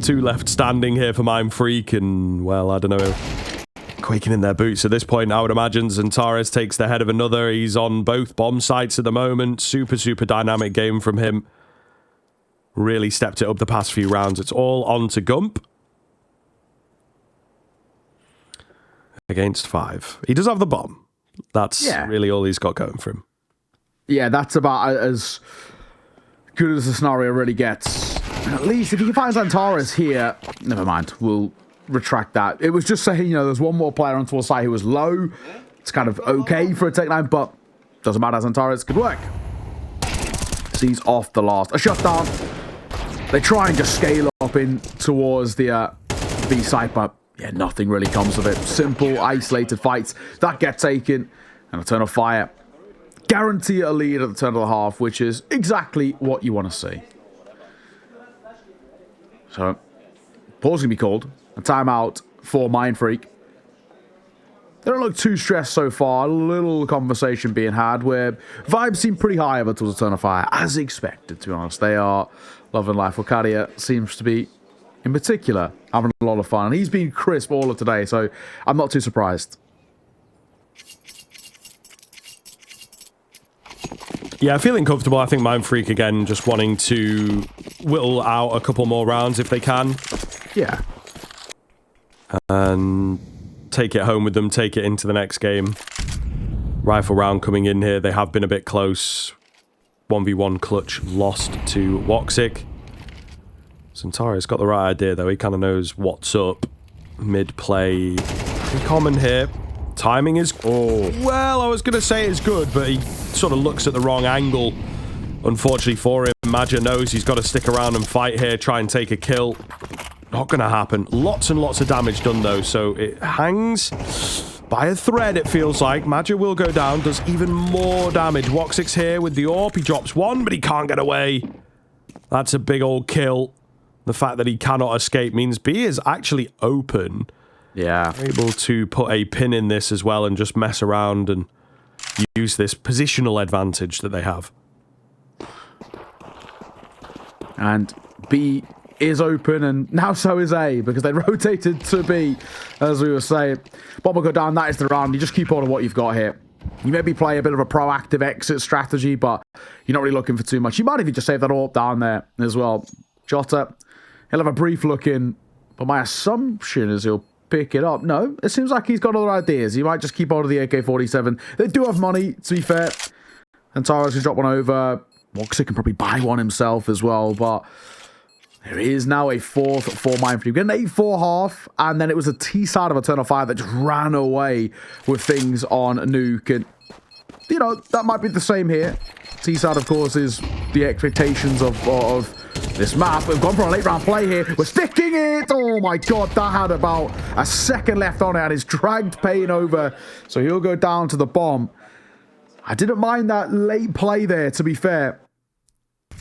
2 left standing here for Mindfreak, and, well, I don't know quaking in their boots at this point, I would imagine. Zantares takes the head of another. He's on both bomb sites at the moment. Super, super dynamic game from him. Really stepped it up the past few rounds. It's all on to Gump. Against 5. He does have the bomb. That's really all he's got going for him. Yeah, that's about as good as the scenario really gets. At least if he can find Zantares here, never mind, we'll retract that. It was just saying, there's one more player on towards side who was low. It's kind of okay for a Tech 9, but doesn't matter. Zantares could work. Sees off the last. A shutdown. They try and just scale up in towards the B site, but yeah, nothing really comes of it. Simple, isolated fights. That get taken, and a turn of fire. Guarantee a lead at the turn of the half, which is exactly what you want to see. So, pause can be called. A timeout for Mindfreak. They don't look too stressed so far. A little conversation being had where vibes seem pretty high over towards the turn of fire, as expected, to be honest. They are loving life. Okadia seems to be, in particular, having a lot of fun. And he's been crisp all of today, so I'm not too surprised. Yeah, feeling comfortable. I think Mindfreak, again, just wanting to whittle out a couple more rounds if they can. Yeah. And take it home with them, take it into the next game. Rifle round coming in here. They have been a bit close. 1v1 clutch lost to Woxic. Zantares got the right idea, though. He kind of knows what's up. Mid-play. Pretty common here. Timing is... well, I was going to say it's good, but he sort of looks at the wrong angle. Unfortunately for him, Maja knows he's got to stick around and fight here, try and take a kill. Not going to happen. Lots and lots of damage done, though, so it hangs by a thread, it feels like. Maja will go down, does even more damage. Woxic's here with the AWP. He drops one, but he can't get away. That's a big old kill. The fact that he cannot escape means B is actually open. Yeah. Able to put a pin in this as well and just mess around and use this positional advantage that they have. And B is open, and now so is A, because they rotated to B, as we were saying. Bomb will go down, that is the round. You just keep on what you've got here. You maybe play a bit of a proactive exit strategy, but you're not really looking for too much. You might even just save that all down there as well. Jota, he'll have a brief look in, but my assumption is he'll pick it up. No, it seems like he's got other ideas. He might just keep on to the AK-47. They do have money, to be fair. And Tyrus can drop one over. Woxic can probably buy one himself as well, but there is now a fourth for Mindfreak. We get an 8-4 half, and then it was a T-side of a turn of fire that just ran away with things on Nuke. And, that might be the same here. T-side, of course, is the expectations of this map. We've gone for a late round play here. We're sticking it. Oh my god, that had about a second left on it and it's dragged Payne over. So he'll go down to the bomb. I didn't mind that late play there, to be fair.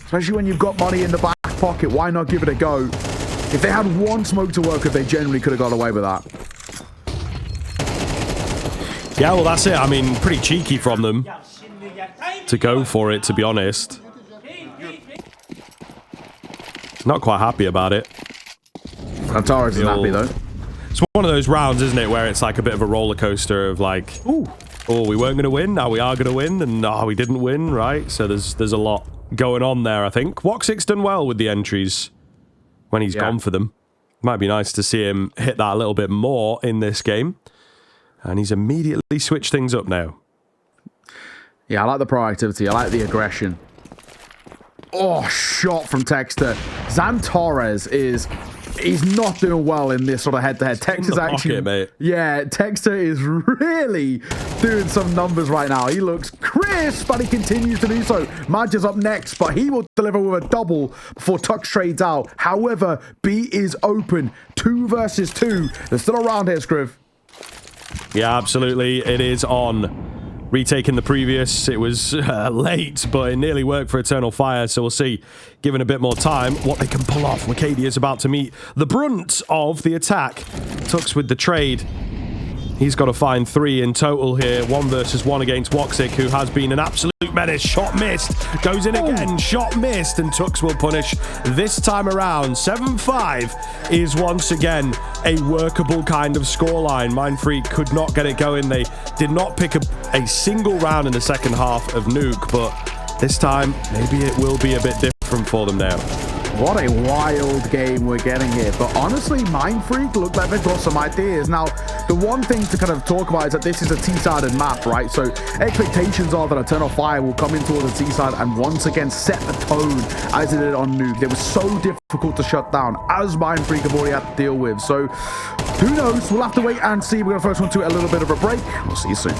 Especially when you've got money in the back pocket. Why not give it a go? If they had one smoke to work with, they generally could have got away with that. Yeah, well, that's it. I mean, pretty cheeky from them to go for it, to be honest. Not quite happy about it. Zantares isn't happy, though. It's one of those rounds, isn't it, where it's like a bit of a roller coaster of like, oh, we weren't going to win, now we are going to win, and we didn't win, right? So there's a lot going on there, I think. Woxic's done well with the entries when he's gone for them. Might be nice to see him hit that a little bit more in this game. And he's immediately switched things up now. Yeah, I like the proactivity. I like the aggression. Oh, shot from Texter. Zantares he's not doing well in this sort of head-to-head. Texter's actually... mate. Yeah, Texter is really doing some numbers right now. He looks crisp, but he continues to do so. Maja's up next, but he will deliver with a double before Tux trades out. However, B is open. 2 versus 2. They're still around here, Scriv. Yeah, absolutely. It is on. Retaking the previous, it was late, but it nearly worked for Eternal Fire, so we'll see, given a bit more time, what they can pull off. Lacadia's about to meet the brunt of the attack. Tux with the trade. He's got to find 3 in total here. 1 versus 1 against Woxic, who has been an absolute menace. Shot missed. Goes in again. Shot missed. And Tux will punish this time around. 7-5 is once again a workable kind of scoreline. Mindfreak could not get it going. They did not pick a single round in the second half of Nuke, but this time maybe it will be a bit different for them now. What a wild game we're getting here. But honestly, Mindfreak looked like they've got some ideas. Now, the one thing to kind of talk about is that this is a T-sided map, right? So expectations are that Eternal Fire will come in towards the T-side and once again set the tone as it did on Nuke. They were so difficult to shut down, as Mindfreak have already had to deal with. So who knows? We'll have to wait and see. We're going to first one to a little bit of a break. We'll see you soon.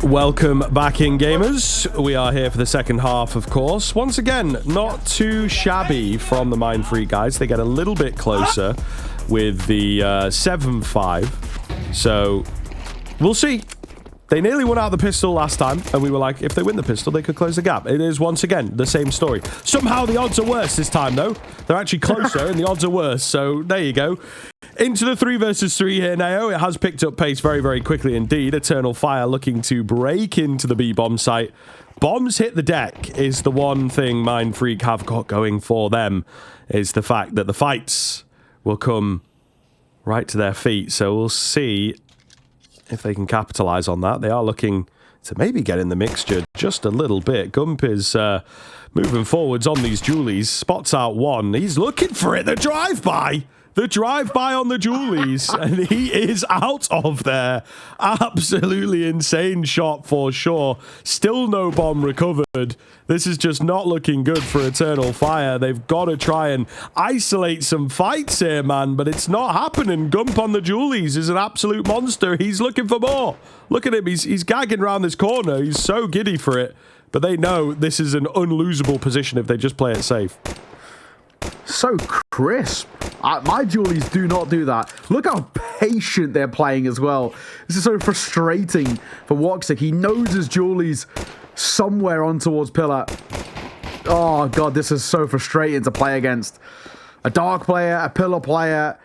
Welcome back in, gamers. We are here for the second half, of course. Once again, not too shabby from the Mindfreak guys. They get a little bit closer with the 7-5. So, we'll see. They nearly won out the pistol last time, and we were like, if they win the pistol, they could close the gap. It is, once again, the same story. Somehow the odds are worse this time, though. They're actually closer, and the odds are worse. So, there you go. Into the 3 versus 3 here now. It has picked up pace very, very quickly indeed. Eternal Fire looking to break into the B-bomb site. Bombs hit the deck is the one thing Mindfreak have got going for them, is the fact that the fights will come right to their feet. So we'll see if they can capitalize on that. They are looking to maybe get in the mixture just a little bit. Gump is moving forwards on these Julies. Spots out one. He's looking for it. The drive-by. the drive-by on the Julies, and he is out of there. Absolutely insane shot for sure. Still no bomb recovered. This is just not looking good for Eternal Fire. They've got to try and isolate some fights here, man, but it's not happening. Gump on the Julies is an absolute monster. He's looking for more. Look at him. He's gagging around this corner. He's so giddy for it, but they know this is an unlosable position if they just play it safe. So crisp. My Julies do not do that. Look how patient they're playing as well. This is so frustrating for Woxic. He knows his Julies somewhere on towards Pillar. Oh, God, this is so frustrating to play against. A Dark player, a Pillar player,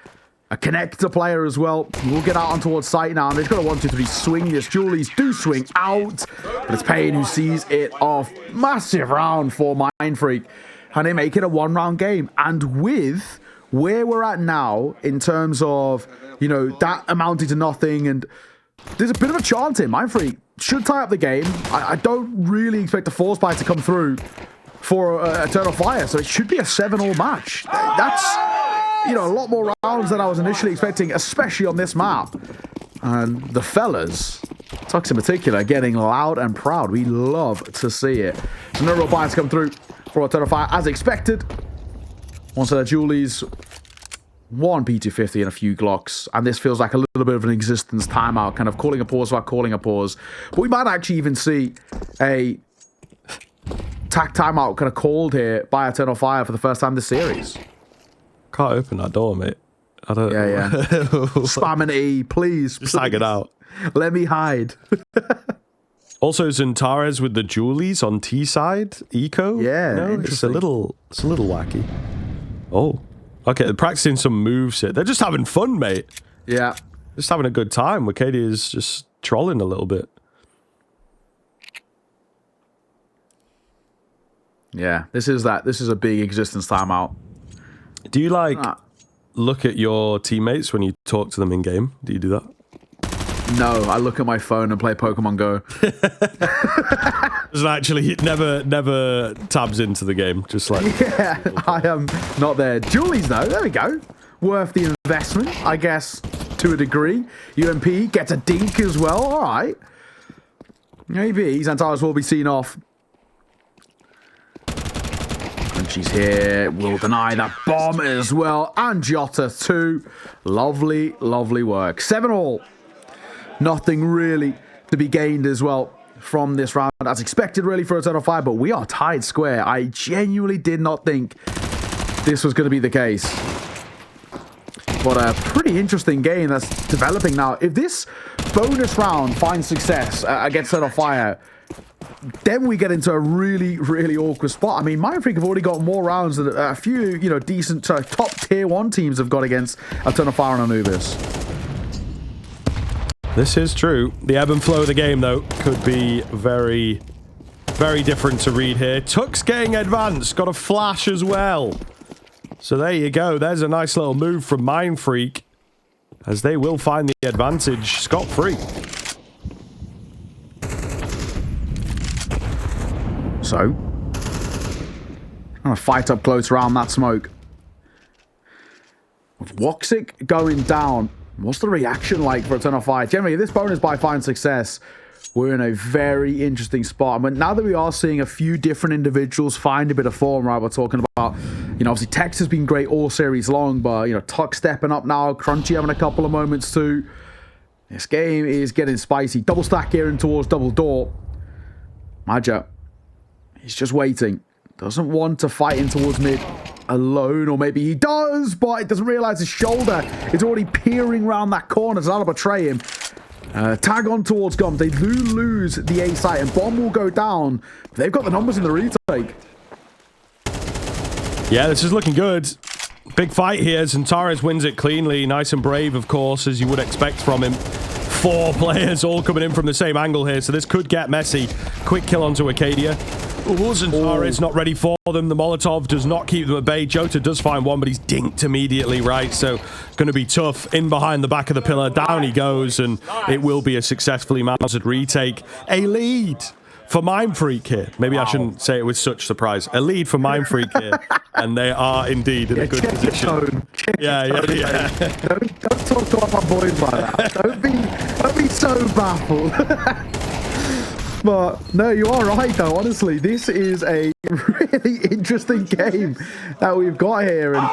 a Connector player as well. We'll get out on towards site now, and they've got a 1, 2, 3 swing. This Julies do swing out, but it's Payne who sees it off. Massive round for Mindfreak. And they make it a 1-round game. And with where we're at now, in terms of, you know, that amounting to nothing, and there's a bit of a chance here. Mindfreak should tie up the game. I don't really expect a force buy to come through for Eternal Fire, so it should be a 7-all match. That's, you know, a lot more rounds than I was initially expecting, especially on this map. And the fellas, Tux in particular, getting loud and proud. We love to see it. So no real buys come through for Eternal Fire, as expected. One set of Julies, one P250 and a few Glocks, and this feels like a little bit of an existence timeout, kind of calling a pause without calling a pause. But we might actually even see a tack timeout kind of called here by Eternal Fire for the first time this series. Can't open that door, mate. I don't know. Yeah. Spamming E, please. Just hang it out. Let me hide. Also, Zentares with the Julies on T side, eco. Yeah, no, it's a little wacky. Oh, okay. They're practicing some moves here. They're just having fun, mate. Yeah, just having a good time. Wicadia is just trolling a little bit. Yeah, this is a big existence timeout. Do you look at your teammates when you talk to them in game? Do you do that? No, I look at my phone and play Pokemon Go. Doesn't actually never tabs into the game. Just like yeah, I am not there. Julies though, there we go. Worth the investment, I guess, to a degree. UMP gets a dink as well. All right, maybe Xantares will be seen off. And she's here. Will deny that bomb as well. And Jota too. Lovely, lovely work. 7-all. Nothing really to be gained as well from this round, as expected really for Eternal Fire, but we are tied square. I genuinely did not think this was going to be the case. But a pretty interesting game that's developing now. If this bonus round finds success against Eternal Fire, then we get into a really, really awkward spot. I mean, Mindfreak have already got more rounds than a few, you know, decent top tier 1 teams have got against Eternal Fire and Anubis. This is true. The ebb and flow of the game, though, could be very, very different to read here. Tuck's getting advanced. Got a flash as well. So there you go. There's a nice little move from Mindfreak, as they will find the advantage scot-free. So, trying to fight up close around that smoke. With Woxic going down, what's the reaction like for Eternal Fire? Generally, if this bonus buy finds success, we're in a very interesting spot. But now that we are seeing a few different individuals find a bit of form, right? We're talking about, you know, obviously Tex has been great all series long, but, you know, Tuck stepping up now, Crunchy having a couple of moments too. This game is getting spicy. Double stack here in towards double door. Maja, he's just waiting. Doesn't want to fight in towards mid alone, or maybe he does, but it doesn't realize his shoulder is already peering around that corner. So that'll betray him. Tag on towards Gump. They do lose the A site, and Bomb will go down. They've got the numbers in the retake. Yeah, this is looking good. Big fight here. Zentares wins it cleanly. Nice and brave, of course, as you would expect from him. 4 players all coming in from the same angle here, so this could get messy. Quick kill onto Acadia. Zentares not ready for them. The Molotov does not keep them at bay. Jota does find one, but he's dinked immediately, right? So going to be tough. In behind the back of the pillar. Down he goes, and it will be a successfully mounted retake. A lead for Mindfreak here. Maybe I shouldn't say it with such surprise. A lead for Mindfreak here, and they are indeed in a good position. Yeah. Don't talk to my boys like that. Don't be so baffled. But no, you are right though. Honestly, this is a really interesting game that we've got here, and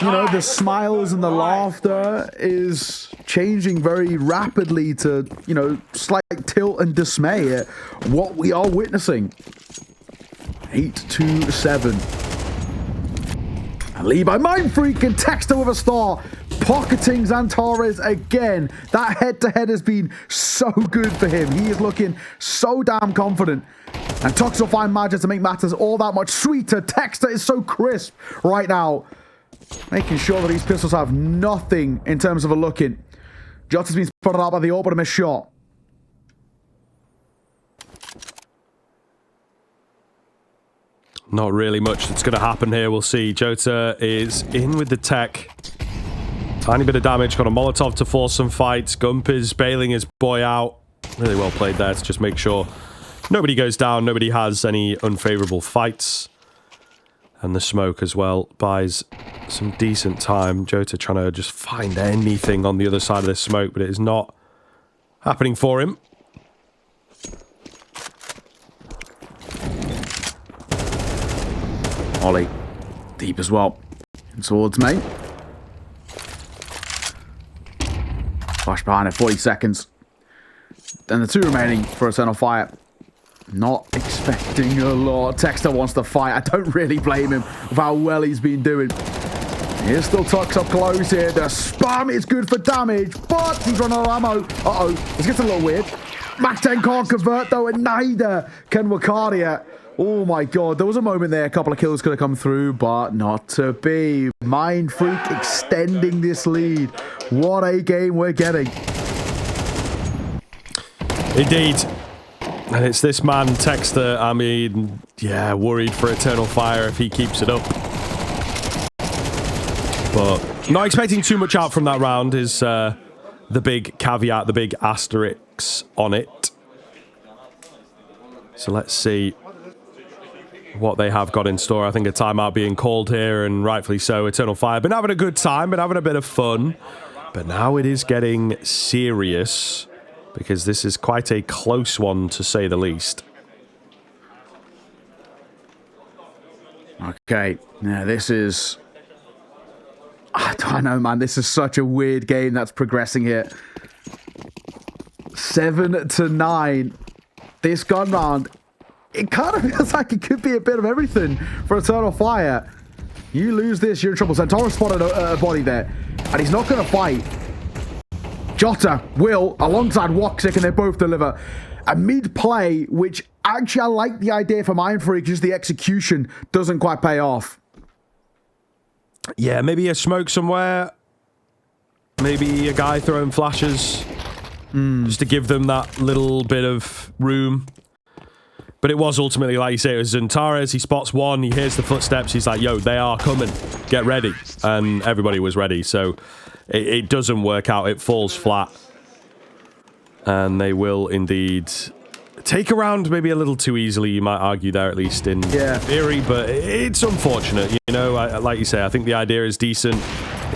you know, the smiles and the laughter is changing very rapidly to, you know, slight tilt and dismay at what we are witnessing. 8-7. A lead by Mindfreak, and Texter with a star. Pocketing Xantares again. That head-to-head has been so good for him. He is looking so damn confident. And Tux will find magic to make matters all that much sweeter. Texter is so crisp right now, making sure that these pistols have nothing in terms of a look-in. Jota's been spotted out by the AWP, but a missed shot. Not really much that's going to happen here. We'll see. Jota is in with the tech. Tiny bit of damage. Got a Molotov to force some fights. Gump is bailing his boy out. Really well played there to just make sure nobody goes down. Nobody has any unfavorable fights. And the smoke as well buys some decent time. Jota trying to just find anything on the other side of this smoke, but it is not happening for him. Ollie, deep as well. And towards me. Flash behind it, 40 seconds. And the two remaining for Eternal Fire. Not expecting a lot. Texter wants to fight. I don't really blame him with how well he's been doing. He's still tucks up close here. The spam is good for damage, but he's running out of ammo. Uh-oh. This gets a little weird. Mac 10 can't convert, though, and neither can Wakadia. Oh, my God. There was a moment there. A couple of kills could have come through, but not to be. Mindfreak extending this lead. What a game we're getting. Indeed. And it's this man, Texter. I mean, yeah, worried for Eternal Fire if he keeps it up. But not expecting too much out from that round is the big caveat, the big asterisk on it. So let's see what they have got in store. I think a timeout being called here, and rightfully so. Eternal Fire been having a good time, been having a bit of fun. But now it is getting serious, because this is quite a close one, to say the least. Okay, now this is... I don't know, man. This is such a weird game that's progressing here. 7-9. This gun round, it kind of feels like it could be a bit of everything for Eternal Fire. You lose this, you're in trouble. Centauro spotted a body there, and he's not going to fight. Jota will, alongside Woxic, and they both deliver a mid-play, which actually I like the idea for Mindfreak, just the execution doesn't quite pay off. Yeah, maybe a smoke somewhere. Maybe a guy throwing flashes. Just to give them that little bit of room. But it was ultimately, like you say, it was Xantares. He spots one, he hears the footsteps, he's like, yo, they are coming. Get ready. And everybody was ready, so it doesn't work out. It falls flat. And they will indeed take a round maybe a little too easily, you might argue there, at least in theory. But it's unfortunate, you know. Like you say, I think the idea is decent.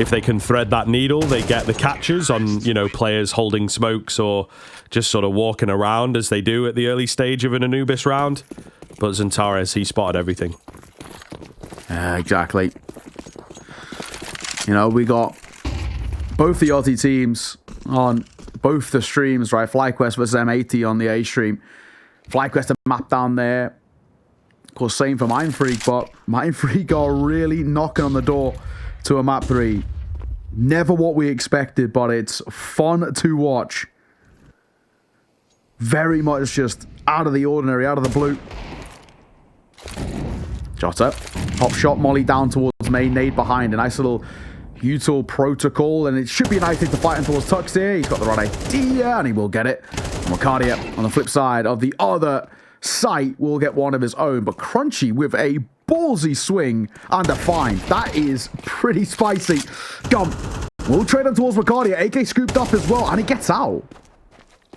If they can thread that needle, they get the catches on, you know, players holding smokes or just sort of walking around as they do at the early stage of an Anubis round. But Xantares, he spotted everything. Exactly. You know, we got both the Aussie teams on both the streams, right? FlyQuest versus M80 on the A stream. FlyQuest a map down there. Of course, same for Mindfreak, but Mindfreak are really knocking on the door to a map 3. Never what we expected, but it's fun to watch. Very much just out of the ordinary, out of the blue. Jota, hop shot, molly down towards main, nade behind. A nice little util protocol, and it should be a nice thing to fight him towards Tux here. He's got the right idea, and he will get it. Wakadia on the flip side of the other site will get one of his own, but Crunchy with a ballsy swing and a find. That is pretty spicy. Gump will trade him towards Wakadia. AK scooped up as well, and he gets out.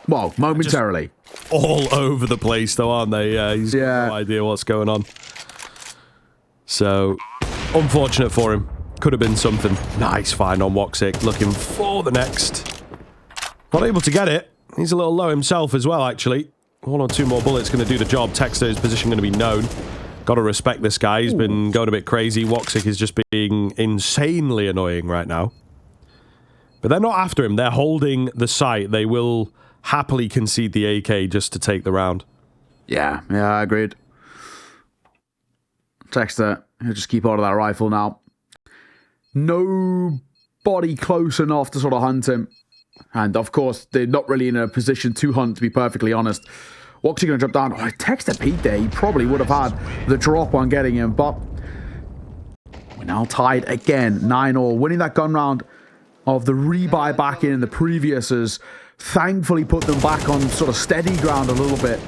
Well, momentarily. Just all over the place, though, aren't they? He's got no idea what's going on. So, unfortunate for him. Could have been something. Nice find on Woxic. Looking for the next. Not able to get it. He's a little low himself as well, actually. 1 or 2 more bullets going to do the job. Texter's position going to be known. Got to respect this guy. He's been going a bit crazy. Woxic is just being insanely annoying right now. But they're not after him. They're holding the site. They will happily concede the AK just to take the round. Yeah, I agreed. Texter, he'll just keep hold of that rifle now. Nobody close enough to sort of hunt him. And, of course, they're not really in a position to hunt, to be perfectly honest. Woxic going to drop down. Oh, Texter Pete there. He probably would have had the drop on getting him, but we're now tied again. 9-all. Winning that gun round of the rebuy back in the previous has thankfully put them back on sort of steady ground a little bit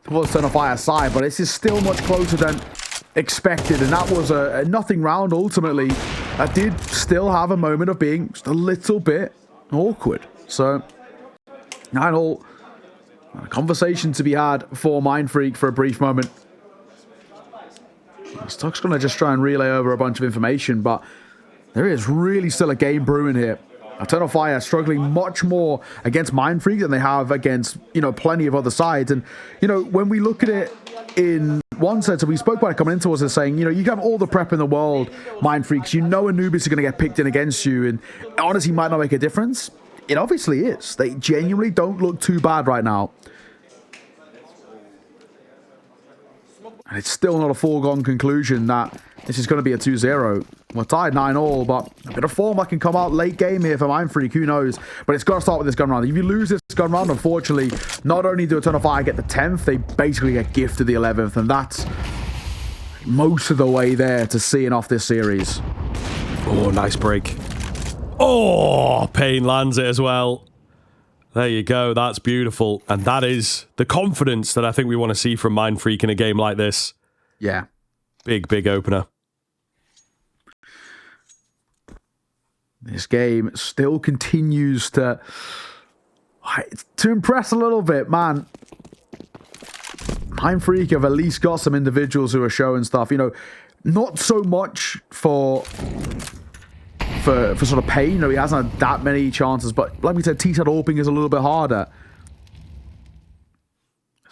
towards Turn of Fire side, but this is still much closer than expected, and that was a nothing round ultimately. That did still have a moment of being just a little bit awkward. So 9-all, a conversation to be had for Mindfreak for a brief moment. Stuck's going to just try and relay over a bunch of information, but there is really still a game brewing here. Turn of Fire struggling much more against Mindfreak than they have against, plenty of other sides. And, when we look at it in one sense, and we spoke about it coming into us as saying, you have all the prep in the world, Mindfreaks. Anubis are going to get picked in against you, and honestly might not make a difference. It obviously is. They genuinely don't look too bad right now. And it's still not a foregone conclusion that this is going to be a 2-0. We're tied 9-all, but a bit of form that can come out late game here for Mindfreak, who knows? But it's got to start with this gun round. If you lose this gun round, unfortunately, not only do a Turn of Fire get the 10th, they basically get gifted the 11th, and that's most of the way there to seeing off this series. Oh, nice break. Oh, Payne lands it as well. There you go. That's beautiful. And that is the confidence that I think we want to see from Mindfreak in a game like this. Yeah. Big opener. This game still continues to impress a little bit, man. Mindfreak have at least got some individuals who are showing stuff. Not so much for sort of Payne. He hasn't had that many chances, but like we said, T-side AWPing is a little bit harder.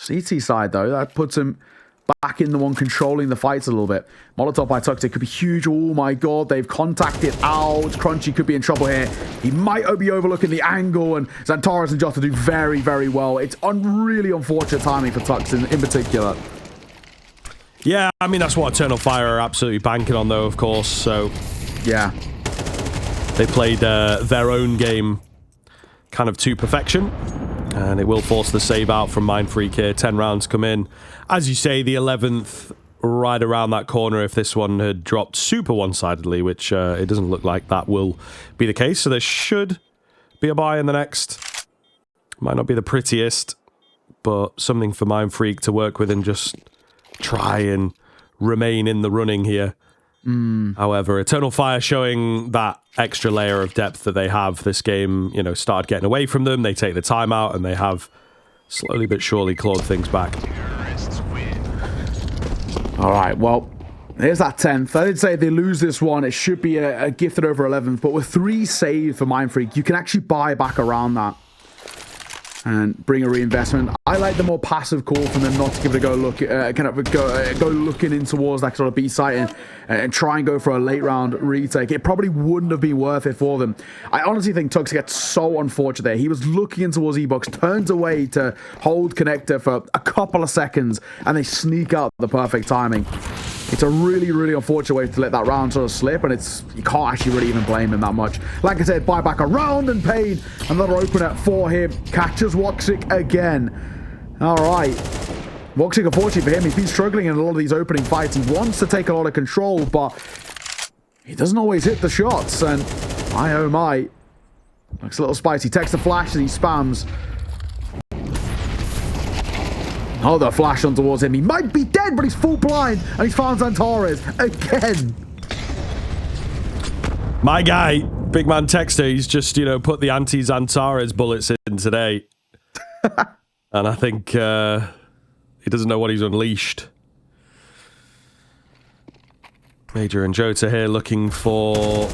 CT side, though, that puts him back in the one controlling the fights a little bit. Molotov by Tuxie could be huge. Oh my god, they've contacted out. Crunchy could be in trouble here. He might be overlooking the angle, and Xantares and Jota do very, very well. It's really unfortunate timing for Tux in particular. Yeah, I mean, that's what Turn of Fire are absolutely banking on, though, of course. So, yeah. They played their own game kind of to perfection. And it will force the save out from Mindfreak here. 10 rounds come in. As you say, the 11th right around that corner if this one had dropped super one-sidedly, which it doesn't look like that will be the case. So there should be a buy in the next. Might not be the prettiest, but something for Mindfreak to work with and just try and remain in the running here. However, Eternal Fire showing that extra layer of depth that they have. This game, started getting away from them. They take the time out and they have slowly but surely clawed things back. All right, well, here's that 10th. I did say if they lose this one, it should be a gifted over 11th, but with 3 saved for Mindfreak, you can actually buy back around that and bring a reinvestment. I like the more passive call from them not to give it a go look, go looking in towards that sort of B site and try and go for a late round retake. It probably wouldn't have been worth it for them. I honestly think Tux gets so unfortunate there. He was looking in towards E-Box, turns away to hold connector for a couple of seconds, and they sneak out the perfect timing. It's a really, really unfortunate way to let that round sort of slip, and you can't actually really even blame him that much. Like I said, buy back a round, and Payne, another opener for him, catches Woxic again. All right. Woxic, unfortunately for him, he's been struggling in a lot of these opening fights. He wants to take a lot of control, but he doesn't always hit the shots, and my oh my. Looks a little spicy. Takes the flash as he spams. Oh, the flash on towards him. He might be dead, but he's full blind, and he's found Xantares again. My guy, Big Man Texter, he's just, put the anti-Xantares bullets in today. And I think he doesn't know what he's unleashed. Major and Jota here looking for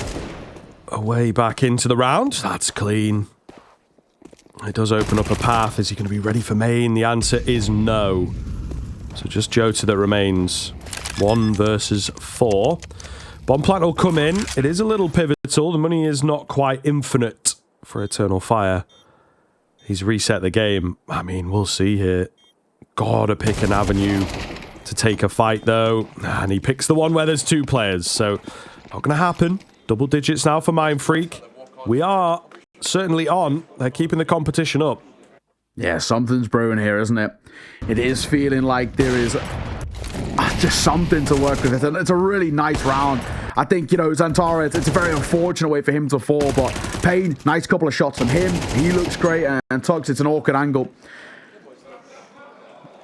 a way back into the round. That's clean. It does open up a path. Is he going to be ready for main? The answer is no. So just Jota that remains. 1 versus 4. Bomb plant will come in. It is a little pivotal. The money is not quite infinite for Eternal Fire. He's reset the game. I mean, we'll see here. Gotta pick an avenue to take a fight, though. And he picks the one where there's 2 players. So, not gonna happen. Double digits now for Mindfreak. We are certainly on. They're keeping the competition up. Yeah, something's brewing here, isn't it? It is feeling like there is just something to work with. It's a really nice round. I think, you know, Zantara, it's a very unfortunate way for him to fall, but Payne, nice couple of shots from him. He looks great, and Tux, it's an awkward angle.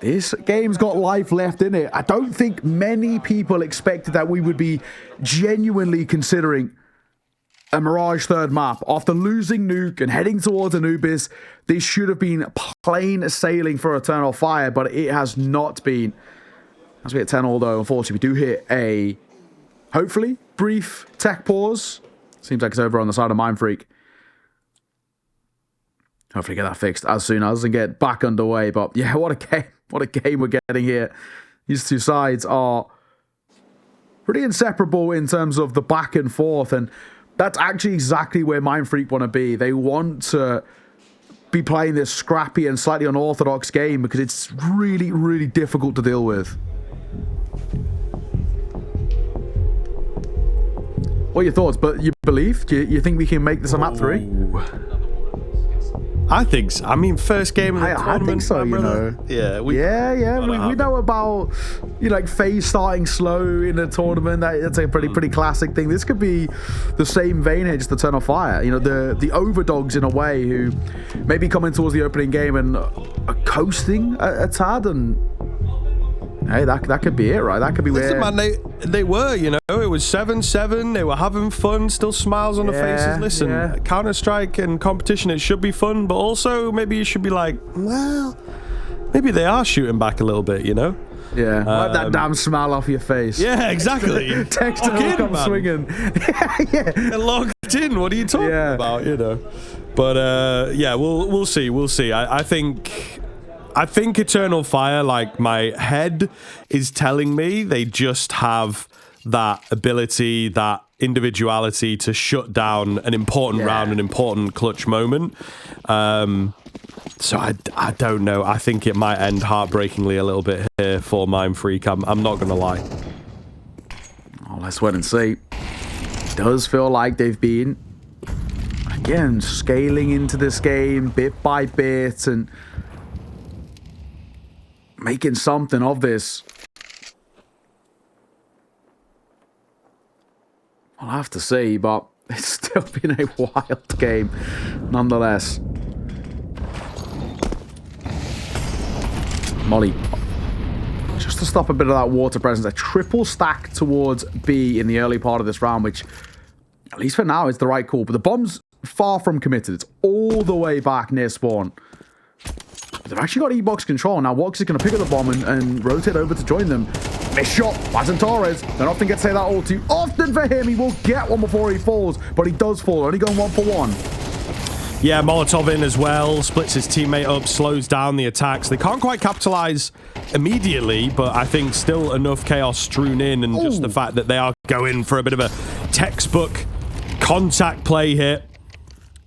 This game's got life left in it. I don't think many people expected that we would be genuinely considering a Mirage third map. After losing Nuke and heading towards Anubis, this should have been plain sailing for Eternal Fire, but it has not been. As we hit 10 all, though, unfortunately, we do hit a, hopefully, brief tech pause. Seems like it's over on the side of Mindfreak. Hopefully get that fixed as soon as and get back underway. But yeah, what a game. What a game we're getting here. These 2 sides are pretty inseparable in terms of the back and forth. And that's actually exactly where Mindfreak want to be. They want to be playing this scrappy and slightly unorthodox game because it's really, really difficult to deal with. What are your thoughts? But you believe? Do you think we can make this a map 3? I think so. I mean, first game of the tournament. I think so, you know. Yeah, we know about, you know, like phase starting slow in a tournament. That's a pretty classic thing. This could be the same vein as the Eternal Fire. You know, the overdogs in a way who maybe coming towards the opening game and are coasting a tad, and hey, that could be it, right? That could be where... Listen, man, they were, you know, it was 7-7. They were having fun, still smiles on the faces. Listen, Counter-Strike and competition, it should be fun, but also maybe you should be like, well, maybe they are shooting back a little bit, you know? Yeah, wipe that damn smile off your face. Yeah, exactly. Text will come swinging. Yeah. They're logged in. What are you talking about, you know? But, yeah, we'll see. We'll see. I think Eternal Fire, like, my head is telling me they just have that ability, that individuality to shut down an important round, an important clutch moment. So I don't know. I think it might end heartbreakingly a little bit here for Mindfreak. I'm not going to lie. Oh, let's wait and see. It does feel like they've been, again, scaling into this game bit by bit and making something of this. I'll have to see, but it's still been a wild game nonetheless. Molly, just to stop a bit of that water presence, a triple stack towards B in the early part of this round, which, at least for now, is the right call. But the bomb's far from committed. It's all the way back near spawn. But they've actually got E-box control. Now, Wox is going to pick up the bomb and rotate over to join them. Missed shot by Torres. Don't often get to say that all too often for him. He will get one before he falls, but he does fall. Only going 1-for-1. Yeah, Molotov in as well, splits his teammate up, slows down the attacks. They can't quite capitalize immediately, but I think still enough chaos strewn in, and just the fact that they are going for a bit of a textbook contact play here.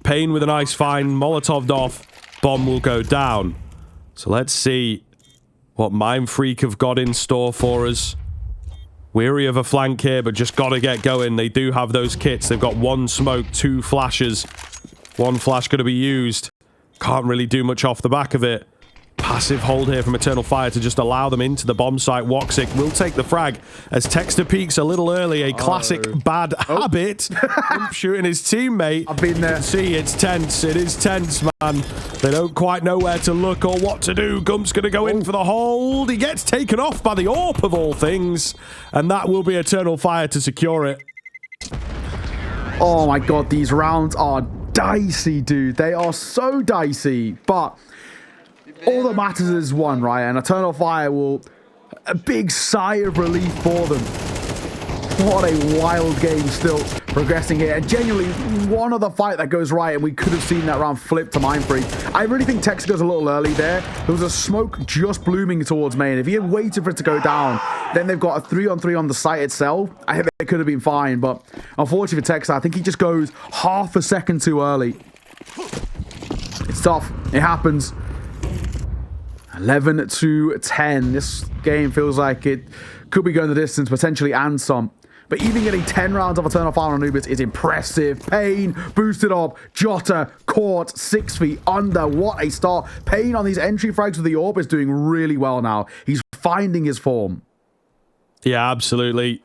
Payne with a nice find, Molotoved off, bomb will go down. So let's see what Mindfreak have got in store for us. Weary of a flank here, but just gotta get going. They do have those kits. They've got 1 smoke, 2 flashes. 1 flash going to be used. Can't really do much off the back of it. Passive hold here from Eternal Fire to just allow them into the bomb site. Woxic will take the frag as Texter peaks a little early. A classic bad habit. Shooting his teammate. I've been there. You can see it's tense. It is tense, man. They don't quite know where to look or what to do. Gump's going to go in for the hold. He gets taken off by the AWP of all things. And that will be Eternal Fire to secure it. Oh my god, these rounds are dicey, dude. They are so dicey. But all that matters is one, right? And Eternal Fire will... A big sigh of relief for them. What a wild game still progressing here. And genuinely, one other fight that goes right, and we could have seen that round flip to Mindfreak. I really think Texas goes a little early there. There was a smoke just blooming towards main. If he had waited for it to go down, then they've got a 3-on-3 on the site itself. I think they could have been fine, but unfortunately for Texas, I think he just goes half a second too early. It's tough. It happens. 11-10. This game feels like it could be going the distance, potentially, and some. But even getting 10 rounds of Eternal Fire on Anubis is impressive. Pain boosted up. Jota caught 6 feet under. What a start. Pain on these entry frags with the Orb is doing really well now. He's finding his form. Yeah, absolutely.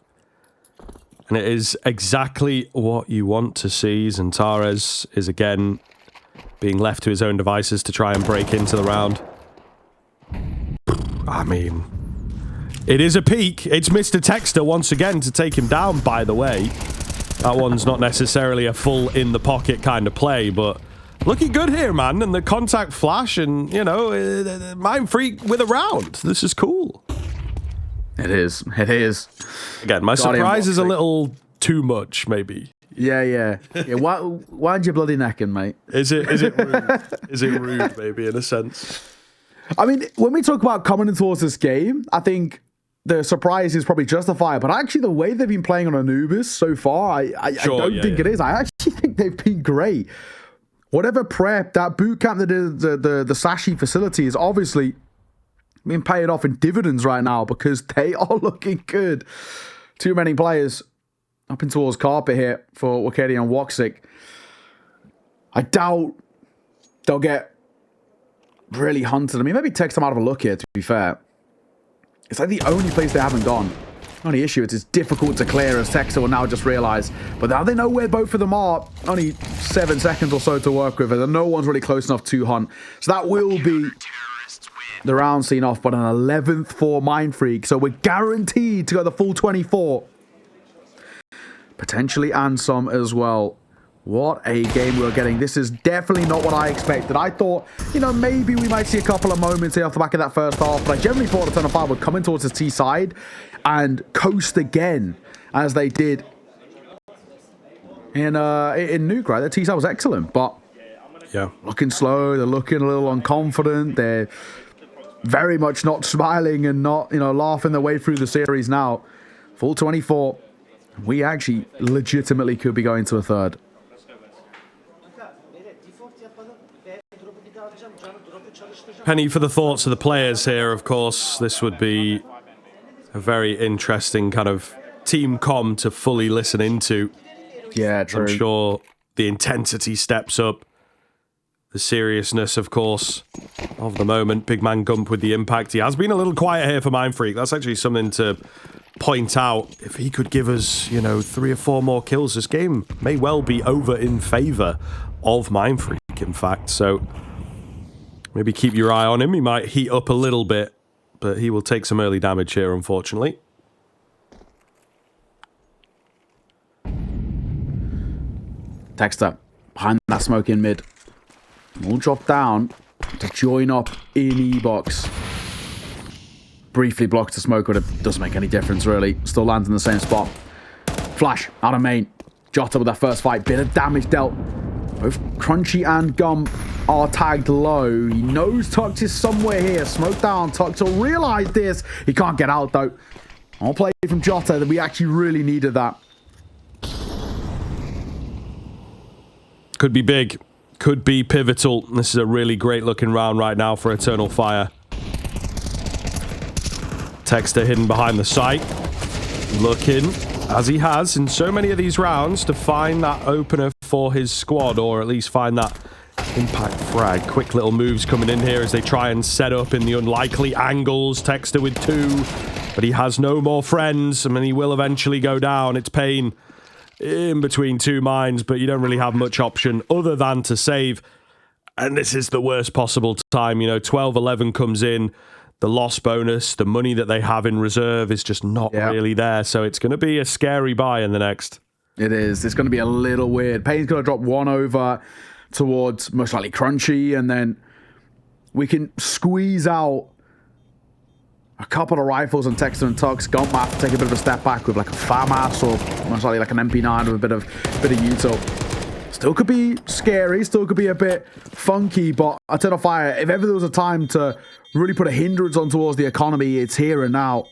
And it is exactly what you want to see. Zantares is again being left to his own devices to try and break into the round. I mean, it is a peak. It's Mr. Texter once again to take him down, by the way. That one's not necessarily a full in-the-pocket kind of play, but looking good here, man. And the contact flash and, you know, Mindfreak with a round. This is cool. It is. It is. Again, my surprise is a little too much, maybe. Yeah. Why'd you bloody necking, mate? Is it rude? Is it rude, maybe, in a sense? I mean, when we talk about coming towards this game, I think the surprise is probably justified. But actually, the way they've been playing on Anubis so far, I don't think it is. I actually think they've been great. Whatever prep, that boot camp that did the Sashi facility is obviously being paid off in dividends right now because they are looking good. Too many players up in towards carpet here for Wakedi and Woxic. I doubt they'll get really hunted. I mean, maybe text them out of a look here, to be fair. It's like the only place they haven't gone. The only issue is it's difficult to clear, as Texter will now just realize. But now they know where both of them are. Only 7 seconds or so to work with, and no one's really close enough to hunt. So that will be the round seen off, but an 11th for Mindfreak. So we're guaranteed to go the full 24. Potentially and some as well. What a game we're getting. This is definitely not what I expected. I thought, you know, maybe we might see a couple of moments here off the back of that first half, but I generally thought Eternal Fire would come in towards the T side and coast again, as they did in Nuke, right? The T side was excellent, but yeah, looking slow, they're looking a little unconfident, they're very much not smiling and not, you know, laughing their way through the series now. Full 24. We actually legitimately could be going to a third. Penny for the thoughts of the players here, of course. This would be a very interesting kind of team comm to fully listen into. Yeah, true. I'm sure the intensity steps up. The seriousness, of course, of the moment. Big man Gump with the impact. He has been a little quiet here for Mindfreak. That's actually something to point out. If he could give us, you know, 3 or 4 more kills, this game may well be over in favor of Mindfreak, in fact. So maybe keep your eye on him. He might heat up a little bit, but he will take some early damage here, unfortunately. Texter behind that smoke in mid. Will drop down to join up in E-box. Briefly blocks the smoke, but it doesn't make any difference, really. Still lands in the same spot. Flash out of main. Jota with that first fight. Bit of damage dealt. Both Crunchy and Gump are tagged low. He knows Tux is somewhere here. Smoke down. Tux will realize this. He can't get out, though. I'll play from Jota that we actually really needed that. Could be big. Could be pivotal. This is a really great looking round right now for Eternal Fire. Texter hidden behind the site. Looking, as he has in so many of these rounds, to find that opener for his squad, or at least find that impact frag. Quick little moves coming in here as they try and set up in the unlikely angles. Texter with 2, but he has no more friends. I mean, he will eventually go down. It's Pain in between 2 mines, but you don't really have much option other than to save. And this is the worst possible time. You know, 12-11 comes in. The loss bonus, the money that they have in reserve is just not really there. So it's going to be a scary buy in the next. It is. It's going to be a little weird. Pain's going to drop 1 over towards most likely Crunchy, and then we can squeeze out a couple of rifles and Texter and Tux. Gun might have to take a bit of a step back with like a FAMAS or most likely like an MP9 with a bit of util. Still could be scary, still could be a bit funky, but I turn on fire. If ever there was a time to really put a hindrance on towards the economy, it's here and now.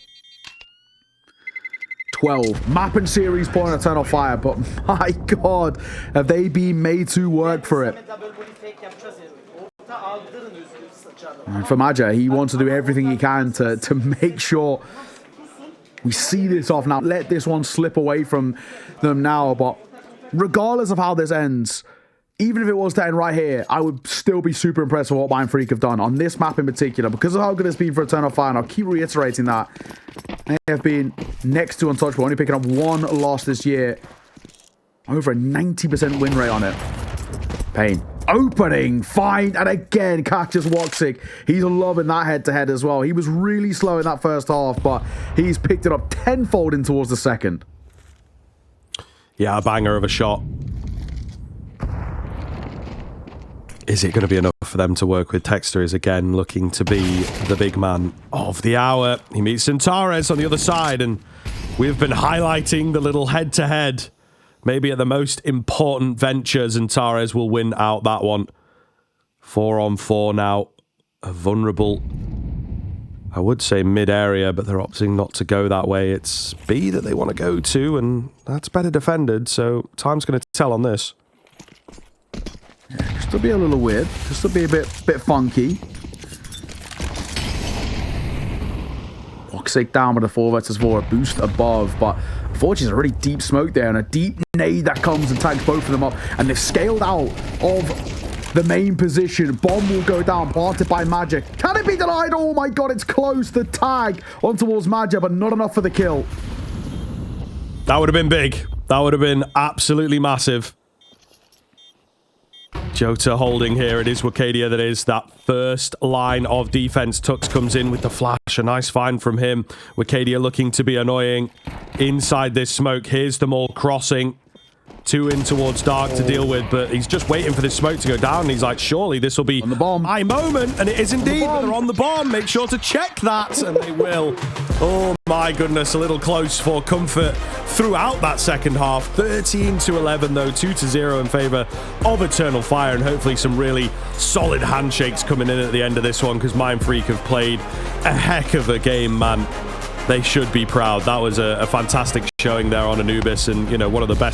12. Map and series point at Turn on Fire, but my god, have they been made to work for it. And for Maja, he wants to do everything he can to make sure we see this off now. Let this one slip away from them now, but regardless of how this ends, even if it was to end right here, I would still be super impressed with what Mindfreak have done on this map in particular, because of how good it's been for a Turn on Fire, and I'll keep reiterating that. They have been next to untouchable, only picking up one loss this year. Over a 90% win rate on it. Pain. Opening, fine, and again, catches Woxic. He's loving that head-to-head as well. He was really slow in that first half, but he's picked it up tenfold in towards the second. Yeah, a banger of a shot. Is it going to be enough for them to work with? Texter is again looking to be the big man of the hour. He meets Centaurus on the other side, and we've been highlighting the little head-to-head. Maybe at the most important venture, Centaurus will win out that one. 4-on-4 now. A vulnerable, I would say mid-area, but they're opting not to go that way. It's B that they want to go to, and that's better defended, so time's going to tell on this. Yeah, just to be a little weird, just to be a bit funky. Woxic down with a 4 versus 4, a boost above, but unfortunately, there's a really deep smoke there and a deep nade that comes and tags both of them up, and they've scaled out of the main position. Bomb will go down, planted by Magic. Can it be denied? Oh my god, it's close. The tag on towards Magic, but not enough for the kill. That would have been big. That would have been absolutely massive. Jota holding here. It is Wakadia that is that first line of defense. Tux comes in with the flash. A nice find from him. Wakadia looking to be annoying inside this smoke. Here's them all crossing. 2 in towards Dark to deal with, but he's just waiting for this smoke to go down. He's like, surely this will be on the bomb. My moment, and it is indeed. But they're on the bomb. Make sure to check that, and they will. Oh my goodness, a little close for comfort throughout that second half. 13-11 though, 2-0 in favor of Eternal Fire, and hopefully some really solid handshakes coming in at the end of this one, because Mindfreak have played a heck of a game, man. They should be proud. That was a fantastic showing there on Anubis, and you know, one of the best